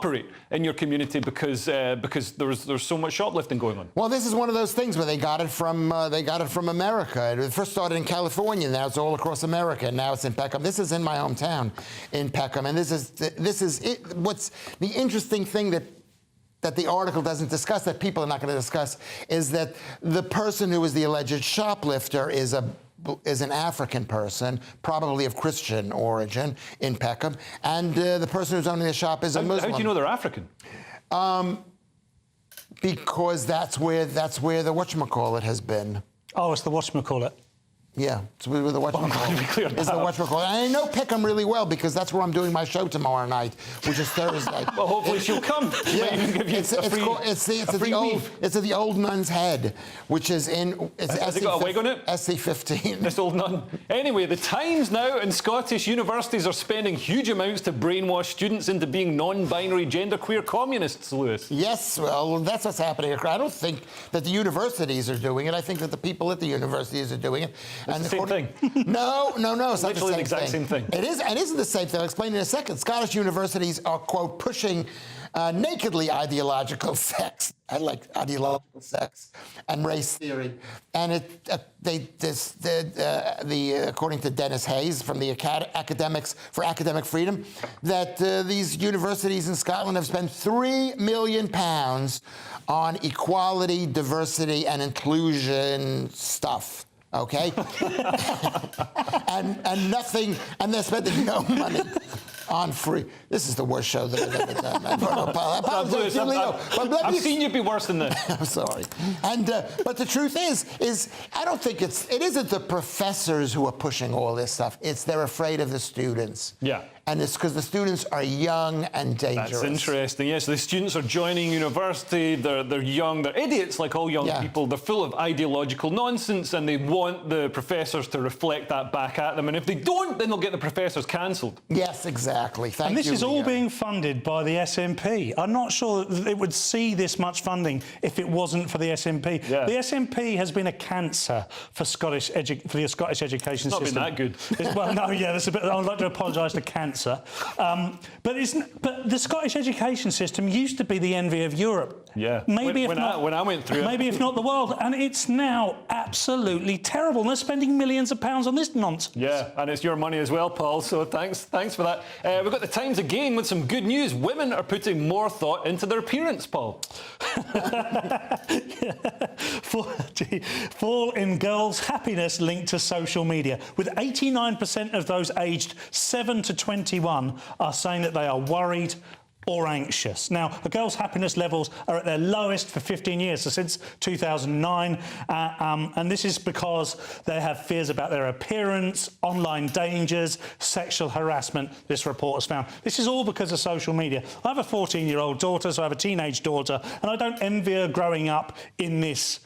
in your community because there's so much shoplifting going on. Well, this is one of those things where they got it from America. It first started in California, now it's all across America, and now it's in Peckham. This is in my hometown, in Peckham, and this is it. What's the interesting thing that the article doesn't discuss, that people are not going to discuss, is that the person who was the alleged shoplifter is an African person, probably of Christian origin, in Peckham, and the person who's owning the shop is a Muslim. How do you know they're African? Because that's where the whatchamacallit has been. Oh, it's the whatchamacallit. Yeah, it's where the whatchamacallit. It's the whatchamacallit. And I know Peckham really well because that's where I'm doing my show tomorrow night, which is Thursday. Well, hopefully she'll come. Yeah, it's at the Old Nun's Head, which is in. Has it got a wig on it? SC15. This old nun. Anyway, the Times now and Scottish universities are spending huge amounts to brainwash students into being non-binary, genderqueer communists, Lewis. Yes, well, that's what's happening. I don't think that the universities are doing it. I think that the people at the universities are doing it. It's the same thing. No, it's not literally the exact same thing. It isn't the same thing. I'll explain in a second. Scottish universities are, quote, pushing nakedly ideological sex. I like ideological sex and race theory. And according to Dennis Hayes from the Academics for Academic Freedom, that these universities in Scotland have spent £3 million on equality, diversity, and inclusion stuff. Okay, and nothing, and they're spending no money on free. This is the worst show that I've ever done. I've seen you be worse than this. I'm sorry. And but the truth is I don't think it isn't the professors who are pushing all this stuff. They're afraid of the students. Yeah. and it's because the students are young and dangerous. That's interesting. Yes, the students are joining university. They're young. They're idiots, like all young people. They're full of ideological nonsense, and they want the professors to reflect that back at them. And if they don't, then they'll get the professors cancelled. Yes, exactly. Thank you. And this is all Leo. being funded by the SNP. I'm not sure that it would see this much funding if it wasn't for the SNP. Yeah. The SNP has been a cancer for the Scottish education It's not system. been that good. Well, no, yeah, there's a bit. I'd like to apologise to cancer, but the Scottish education system used to be the envy of Europe. Yeah. Maybe when I went through it. maybe if not the world, and it's now absolutely terrible. And they're spending millions of pounds on this nonsense. Yeah, and it's your money as well, Paul. So thanks for that. We've got the Times again with some good news. Women are putting more thought into their appearance, Paul. Fall in girls' happiness linked to social media, with 89% of those aged 7 to 21 are saying that they are worried or anxious. Now, a girl's happiness levels are at their lowest for 15 years, so since 2009, and this is because they have fears about their appearance, online dangers, sexual harassment, this report has found. This is all because of social media. I have a 14-year-old daughter, so I have a teenage daughter, and I don't envy her growing up in this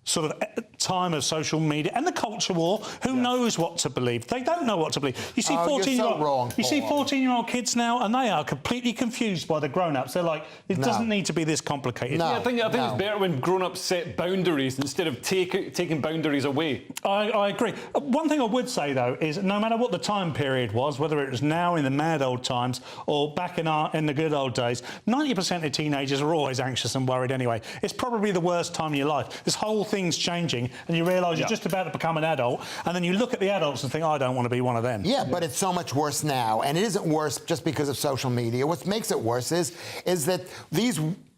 sort of time of social media and the culture war. Who knows what to believe? They don't know what to believe. You see 14-year-old kids now, and they are completely confused by the grown-ups. They're like, it doesn't need to be this complicated. I think it's better when grown-ups set boundaries instead of taking boundaries away. I agree. One thing I would say, though, is no matter what the time period was, whether it was now in the mad old times or back in the good old days, 90% of teenagers are always anxious and worried anyway. It's probably the worst time of your life. This whole thing's changing, and you realise you're just about to become an adult, and then you look at the adults and think, I don't want to be one of them. Yeah, but it's so much worse now, and it isn't worse just because of social media. What makes it worse is that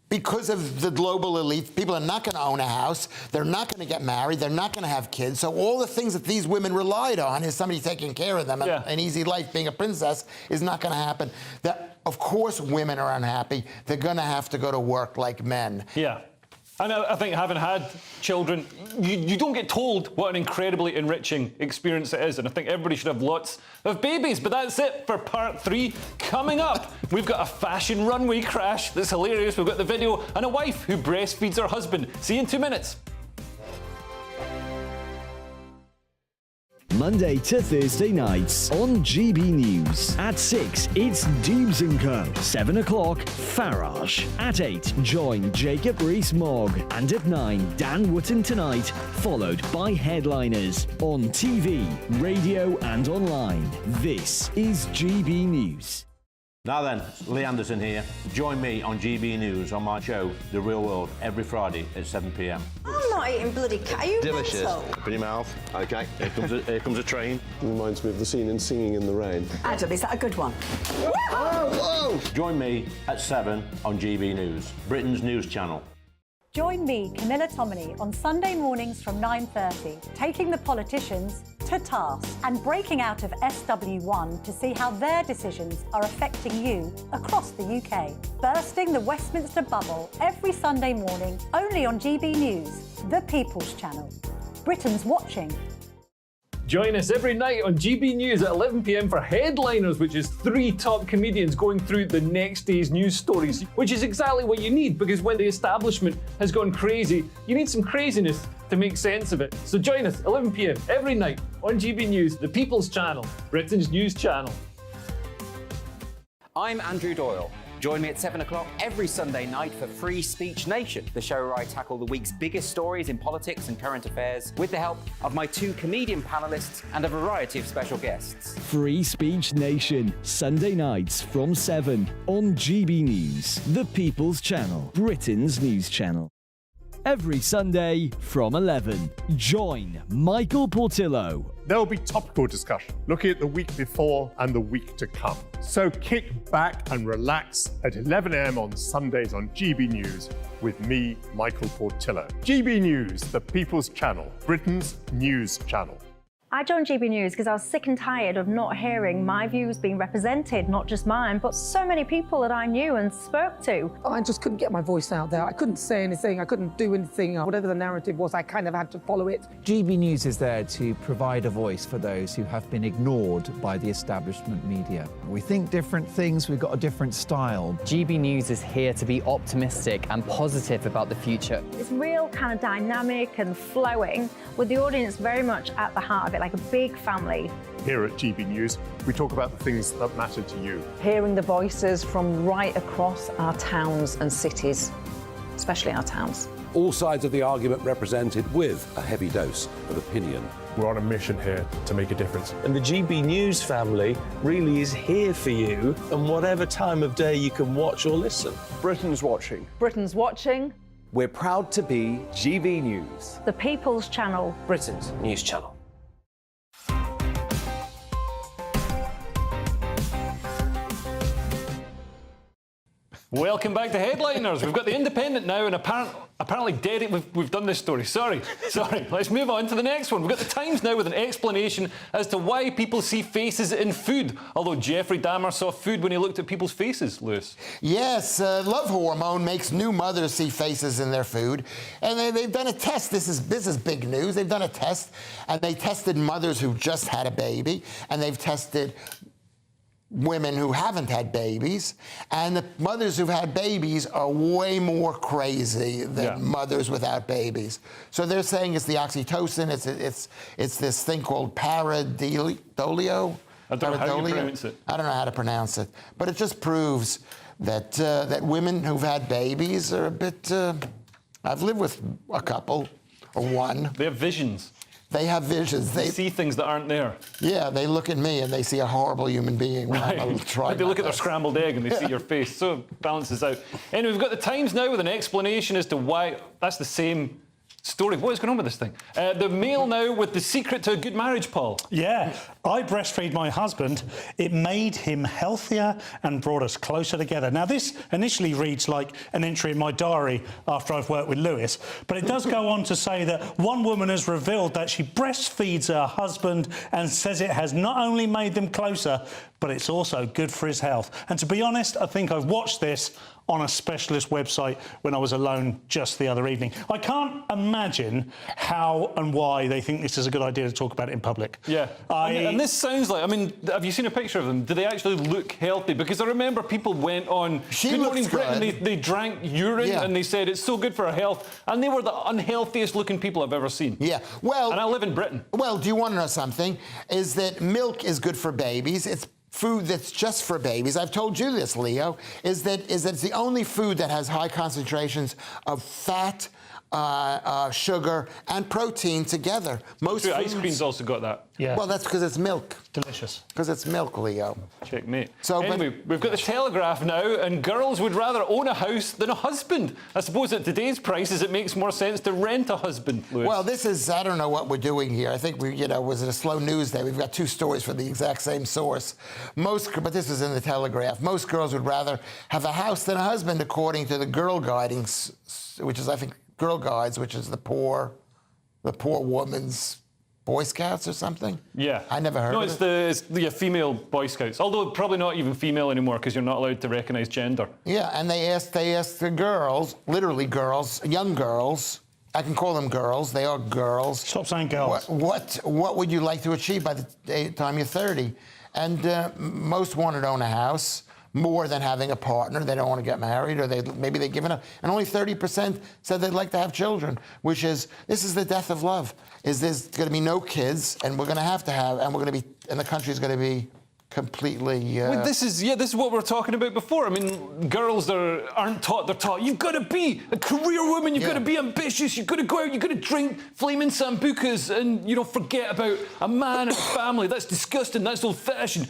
because of the global elite, people are not going to own a house, they're not going to get married, they're not going to have kids, so all the things that these women relied on is somebody taking care of them, and an easy life, being a princess, is not going to happen. Of course women are unhappy. They're going to have to go to work like men. Yeah. And I think having had children, you don't get told what an incredibly enriching experience it is. And I think everybody should have lots of babies. But that's it for part 3. Coming up, we've got a fashion runway crash that's hilarious. We've got the video and a wife who breastfeeds her husband. See you in 2 minutes. Monday to Thursday nights on GB News. At 6, it's Dubes & Co. 7 o'clock, Farage. At 8, join Jacob Rees-Mogg. And at 9, Dan Wootton Tonight, followed by Headliners. On TV, radio and online. This is GB News. Now then, Lee Anderson here. Join me on GB News on my show, The Real World, every Friday at 7 p.m. I'm not eating bloody cat. Are you delicious. mental? Open your mouth. OK, here comes a train. Reminds me of the scene in Singing in the Rain. Adam, is that a good one? Whoa! Join me at 7 on GB News, Britain's news channel. Join me, Camilla Tominey, on Sunday mornings from 9:30, taking the politicians to task and breaking out of SW1 to see how their decisions are affecting you across the UK. Bursting the Westminster bubble every Sunday morning, only on GB News, the People's Channel. Britain's watching. Join us every night on GB News at 11 p.m. for Headliners, which is 3 top comedians going through the next day's news stories, which is exactly what you need, because when the establishment has gone crazy, you need some craziness to make sense of it. So join us 11 p.m. every night on GB News, the People's Channel, Britain's news channel. I'm Andrew Doyle. Join me at 7 o'clock every Sunday night for Free Speech Nation, the show where I tackle the week's biggest stories in politics and current affairs with the help of my 2 comedian panellists and a variety of special guests. Free Speech Nation, Sunday nights from 7 on GB News, the People's Channel, Britain's news channel. Every Sunday from 11, join Michael Portillo. There will be topical discussion, looking at the week before and the week to come. So kick back and relax at 11 a.m. on Sundays on GB News with me, Michael Portillo. GB News, the People's Channel, Britain's news channel. I joined GB News because I was sick and tired of not hearing my views being represented, not just mine, but so many people that I knew and spoke to. I just couldn't get my voice out there. I couldn't say anything. I couldn't do anything. Whatever the narrative was, I kind of had to follow it. GB News is there to provide a voice for those who have been ignored by the establishment media. We think different things, we've got a different style. GB News is here to be optimistic and positive about the future. It's real kind of dynamic and flowing, with the audience very much at the heart of it, like a big family. Here at GB News, we talk about the things that matter to you. Hearing the voices from right across our towns and cities, especially our towns. All sides of the argument represented with a heavy dose of opinion. We're on a mission here to make a difference. And the GB News family really is here for you, and whatever time of day you can watch or listen. Britain's watching. Britain's watching. We're proud to be GB News. The People's Channel. Britain's news channel. Welcome back to Headliners. We've got the Independent now, and apparently Derek, we've done this story. Sorry. Let's move on to the next one. We've got the Times now with an explanation as to why people see faces in food. Although Jeffrey Dahmer saw food when he looked at people's faces, Lewis. Yes, love hormone makes new mothers see faces in their food. And they've done a test. This is big news. They've done a test, and they tested mothers who just had a baby, and they've tested women who haven't had babies, and the mothers who've had babies are way more crazy than mothers without babies. So they're saying it's the oxytocin, it's this thing called pareidolia. I don't know how you pronounce it. I don't know how to pronounce it, but it just proves that that women who've had babies are a bit. I've lived with a couple, or one. They have visions. They have visions. They see things that aren't there. Yeah, they look at me and they see a horrible human being. Right. They look at their scrambled egg and they see your face. So it balances out. Anyway, we've got the Times now with an explanation as to why. That's the same story. What is going on with this thing? The Mail now with the secret to a good marriage, Paul. Yeah, I breastfeed my husband. It made him healthier and brought us closer together. Now, this initially reads like an entry in my diary after I've worked with Lewis, but it does go on to say that one woman has revealed that she breastfeeds her husband and says it has not only made them closer, but it's also good for his health. And to be honest, I think I've watched this on a specialist website when I was alone just the other evening. I can't imagine how and why they think this is a good idea to talk about it in public. Yeah, and this sounds like, I mean, have you seen a picture of them? Do they actually look healthy? Because I remember people went on Good Morning Britain, they drank urine and they said it's so good for our health, and they were the unhealthiest looking people I've ever seen. Yeah, well... And I live in Britain. Well, do you want to know something? Is that milk is good for babies. It's food that's just for babies. I've told you this, Leo, is that it's the only food that has high concentrations of fat, sugar, and protein together. Most foods, ice cream's also got that. Yeah. Well, that's because it's milk. Delicious. Because it's milk, Leo. Checkmate. So, anyway, we've got the Telegraph now, and girls would rather own a house than a husband. I suppose at today's prices, it makes more sense to rent a husband, Lewis. Well, this is, I don't know what we're doing here. I think was it a slow news day? We've got two stories from the exact same source. But this is in the Telegraph. Most girls would rather have a house than a husband, according to the Girl Guiding, which is, I think, Girl Guides, which is the poor woman's Boy Scouts or something? Yeah. I never heard of it. No, it's the female Boy Scouts, although probably not even female anymore because you're not allowed to recognise gender. Yeah, and they asked the girls, literally girls, young girls, I can call them girls, they are girls. Stop saying girls. What would you like to achieve by the time you're 30? And most wanted to own a house, more than having a partner. They don't want to get married, or maybe they've given up. And only 30% said they'd like to have children, which is, this is the death of love. Is there's going to be no kids, and we're going to have, and we're going to be, and the country's going to be completely... Well, this is what we were talking about before. I mean, girls aren't taught. They're taught, you've got to be a career woman, you've got to be ambitious, you've got to go out, you've got to drink flaming sambucas and, forget about a man and a family. That's disgusting, that's old-fashioned.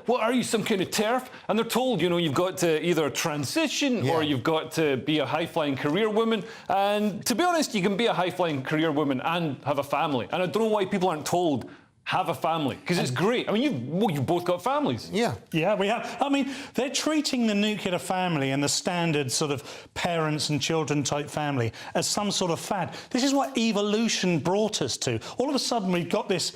What are you, some kind of TERF? And they're told, you've got to either transition or you've got to be a high-flying career woman. And to be honest, you can be a high-flying career woman and have a family. And I don't know why people aren't told have a family, because it's great. I mean, you've both got families. Yeah. Yeah, we have. I mean, they're treating the nuclear family and the standard sort of parents and children type family as some sort of fad. This is what evolution brought us to. All of a sudden, we've got this.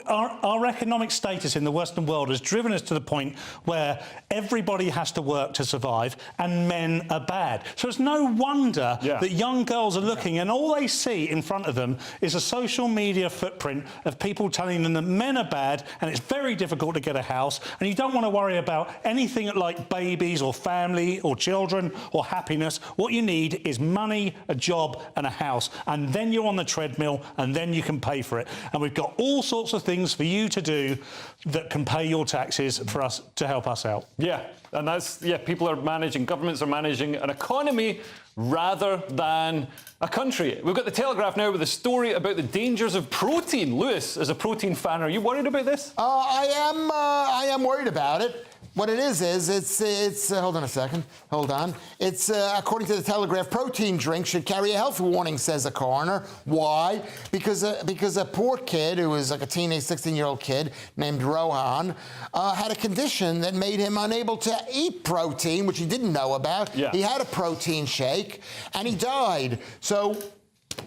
Our economic status in the Western world has driven us to the point where everybody has to work to survive, and men are bad. So it's no wonder that young girls are looking, and all they see in front of them is a social media footprint of people telling them that men are bad and it's very difficult to get a house, and you don't want to worry about anything like babies or family or children or happiness. What you need is money, a job and a house, and then you're on the treadmill and then you can pay for it. And we've got all sorts of things for you to do that can pay your taxes for us to help us out. Yeah, and that's, people are managing, governments are managing an economy rather than a country. We've got the Telegraph now with a story about the dangers of protein. Lewis, as a protein fan, are you worried about this? I am worried about it. What it is it's hold on a second. Hold on. It's according to the Telegraph, protein drinks should carry a health warning, says a coroner. Why? Because a poor kid who was like a teenage 16-year-old kid named Rohan had a condition that made him unable to eat protein, which he didn't know about. Yeah. He had a protein shake and he died. So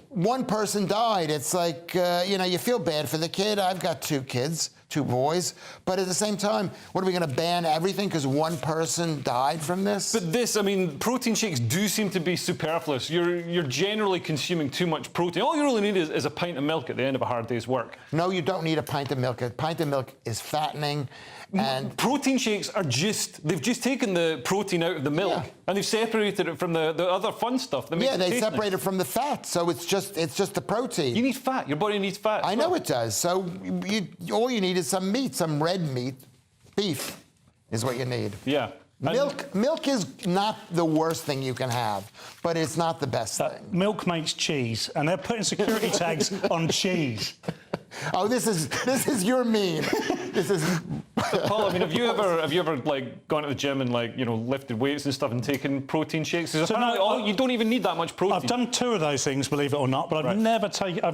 one person died. It's like, you feel bad for the kid. I've got 2 kids. 2 boys, but at the same time, what are we going to ban everything because one person died from this? But this, I mean, protein shakes do seem to be superfluous. You're generally consuming too much protein. All you really need is a pint of milk at the end of a hard day's work. No, you don't need a pint of milk. A pint of milk is fattening. And protein shakes are they've just taken the protein out of the milk and they've separated it from the other fun stuff that makes it they taste separate nice. it from the fat, so it's just the protein. You need fat. Your body needs fat. I know it does. So all you need is some meat, some red meat. Beef is what you need. Yeah. Milk is not the worst thing you can have, but it's not the best thing. Milk makes cheese, and they're putting security tags on cheese. Oh, this is your meme. This is. Paul, I mean, have you ever like gone to the gym and lifted weights and stuff and taken protein shakes? So apparently, you don't even need that much protein. I've done 2 of those things, believe it or not, but I've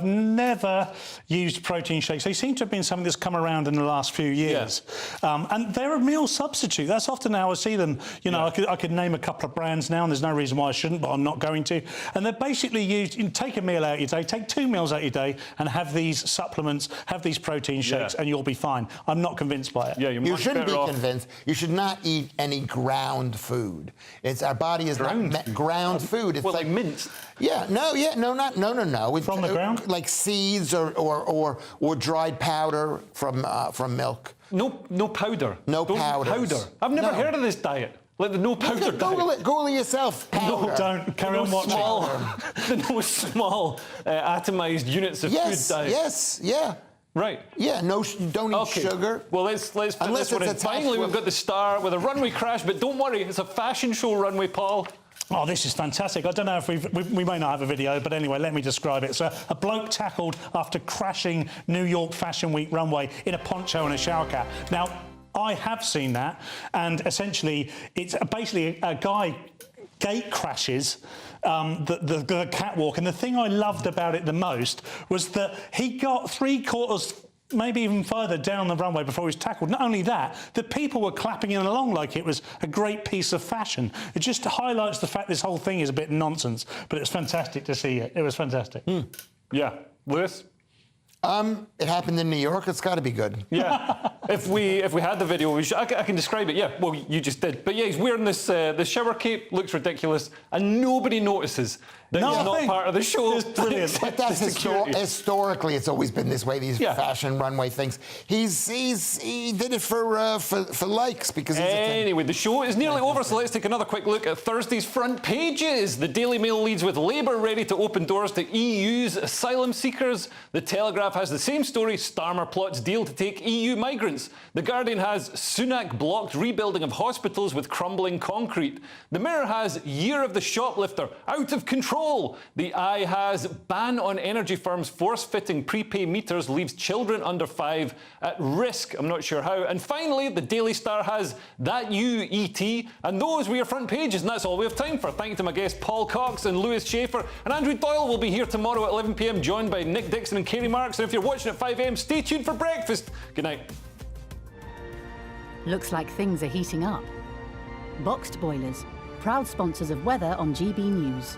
never used protein shakes. They seem to have been something that's come around in the last few years, and they're a meal substitute. That's often how I see them. I could name a couple of brands now, and there's no reason why I shouldn't, but I'm not going to. And they're basically used. You take a meal out of your day, take 2 meals out of your day, and have these supplements, have these protein shakes, and you'll be fine. I'm not convinced by it. Yeah, you shouldn't be convinced. You should not eat any ground food. Our body is not ground food. It's like minced. Yeah, no. It's from the ground, like seeds or dried powder from milk. No powder. No powder. I've never heard of this diet. Like the no powder diet. Google it yourself. Powder. No, don't. Carry on watching. The small atomized units of food diet. Yes. Yeah. Right. Yeah, don't eat sugar. Well, let's fit this one in. Finally, we've got the star with a runway crash, but don't worry, it's a fashion show runway, Paul. Oh, this is fantastic. I don't know if we may not have a video, but anyway, let me describe it. So a bloke tackled after crashing New York Fashion Week runway in a poncho and a shower cap. Now, I have seen that, and essentially, it's basically a guy gate crashes the catwalk, and the thing I loved about it the most was that he got 3/4, maybe even further down the runway before he was tackled. Not only that, the people were clapping him along like it was a great piece of fashion. It just highlights the fact this whole thing is a bit nonsense, but it's fantastic to see it. It was fantastic. Yeah. Lewis? It happened in New York. It's got to be good. Yeah. if we had the video, I can describe it. Yeah. Well, you just did. But yeah, he's wearing this shower cape. Looks ridiculous, and nobody notices that he's not part of the show. It's brilliant. But that's historically, it's always been this way. These fashion runway things. He did it for likes because. Anyway, the show is nearly over, so let's take another quick look at Thursday's front pages. The Daily Mail leads with Labour ready to open doors to EU's asylum seekers. The Telegraph has the same story. Starmer plots deal to take EU migrants. The Guardian has Sunak blocked rebuilding of hospitals with crumbling concrete. The Mirror has Year of the Shoplifter out of control. The Eye has ban on energy firms force-fitting prepay meters leaves children under 5 at risk. I'm not sure how. And finally, the Daily Star has That You, E.T. And those were your front pages, and that's all we have time for. Thank you to my guests Paul Cox and Lewis Schaefer. And Andrew Doyle will be here tomorrow at 11 p.m, joined by Nick Dixon and Katie Marks. Sparks, and if you're watching at 5 a.m, stay tuned for breakfast. Good night. Looks like things are heating up. Boxed boilers, proud sponsors of weather on GB News.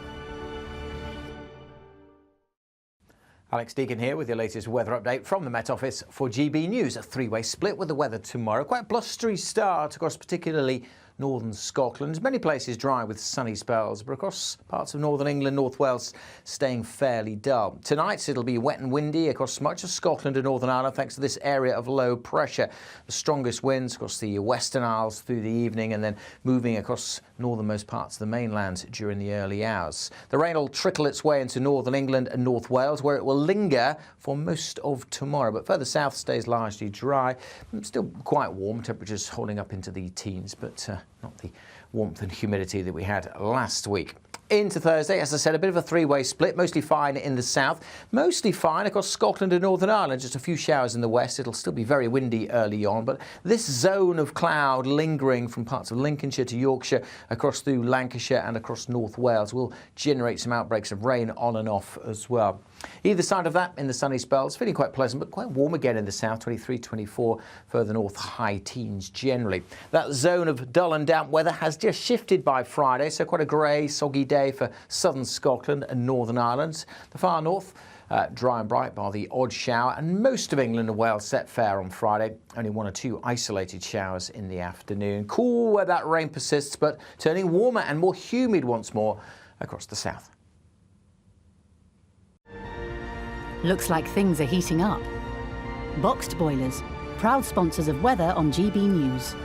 Alex Deacon here with your latest weather update from the Met Office for GB News. A three-way split with the weather tomorrow. Quite a blustery start across particularly northern Scotland. Many places dry with sunny spells, but across parts of northern England, North Wales staying fairly dull. Tonight it'll be wet and windy across much of Scotland and Northern Ireland thanks to this area of low pressure. The strongest winds across the Western Isles through the evening and then moving across northernmost parts of the mainland during the early hours. The rain will trickle its way into northern England and North Wales, where it will linger for most of tomorrow, but further south stays largely dry. Still quite warm, temperatures holding up into the teens, but not the warmth and humidity that we had last week. Into Thursday, as I said, a bit of a three-way split, mostly fine in the south, mostly fine across Scotland and Northern Ireland, just a few showers in the west. It'll still be very windy early on, but this zone of cloud lingering from parts of Lincolnshire to Yorkshire, across through Lancashire and across North Wales will generate some outbreaks of rain on and off as well. Either side of that, in the sunny spells, feeling quite pleasant, but quite warm again in the south, 23, 24, further north, high teens generally. That zone of dull and damp weather has just shifted by Friday, so quite a grey, soggy day for southern Scotland and Northern Ireland. The far north, dry and bright bar the odd shower, and most of England and Wales set fair on Friday. Only one or two isolated showers in the afternoon. Cool where that rain persists, but turning warmer and more humid once more across the south. Looks like things are heating up. Boxed boilers, proud sponsors of weather on GB News.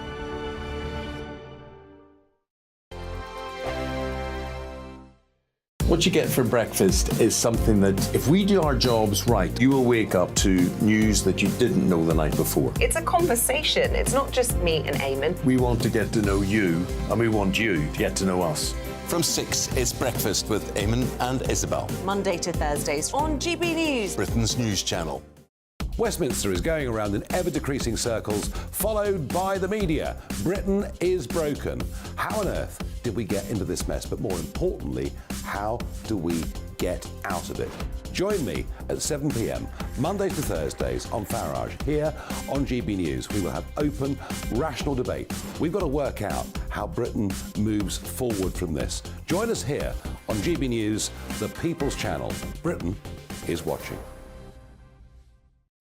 What you get for breakfast is something that, if we do our jobs right, you will wake up to news that you didn't know the night before. It's a conversation. It's not just me and Eamon. We want to get to know you, and we want you to get to know us. From 6, it's Breakfast with Eamon and Isabel. Monday to Thursdays on GB News, Britain's news channel. Westminster is going around in ever-decreasing circles, followed by the media. Britain is broken. How on earth did we get into this mess? But more importantly, how do we get out of it? Join me at 7 p.m, Monday to Thursdays on Farage, here on GB News. We will have open, rational debate. We've got to work out how Britain moves forward from this. Join us here on GB News, the People's Channel. Britain is watching.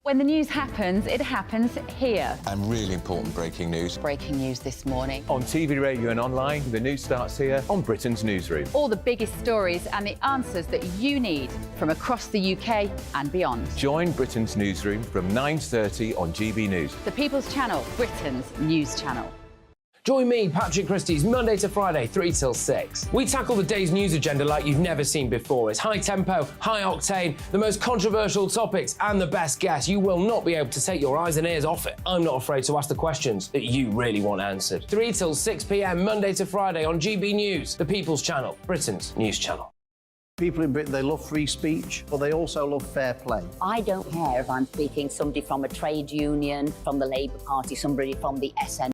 When the news happens, it happens here. And really important breaking news. Breaking news this morning. On TV, radio and online, the news starts here on Britain's Newsroom. All the biggest stories and the answers that you need from across the UK and beyond. Join Britain's Newsroom from 9:30 on GB News. The People's Channel, Britain's news channel. Join me, Patrick Christie's, Monday to Friday, 3 till 6. We tackle the day's news agenda like you've never seen before. It's high tempo, high octane, the most controversial topics and the best guests. You will not be able to take your eyes and ears off it. I'm not afraid to ask the questions that you really want answered. 3 till 6 p.m, Monday to Friday on GB News, the People's Channel, Britain's news channel. People in Britain, they love free speech, but they also love fair play. I don't care if I'm speaking somebody from a trade union, from the Labour Party, somebody from the SN.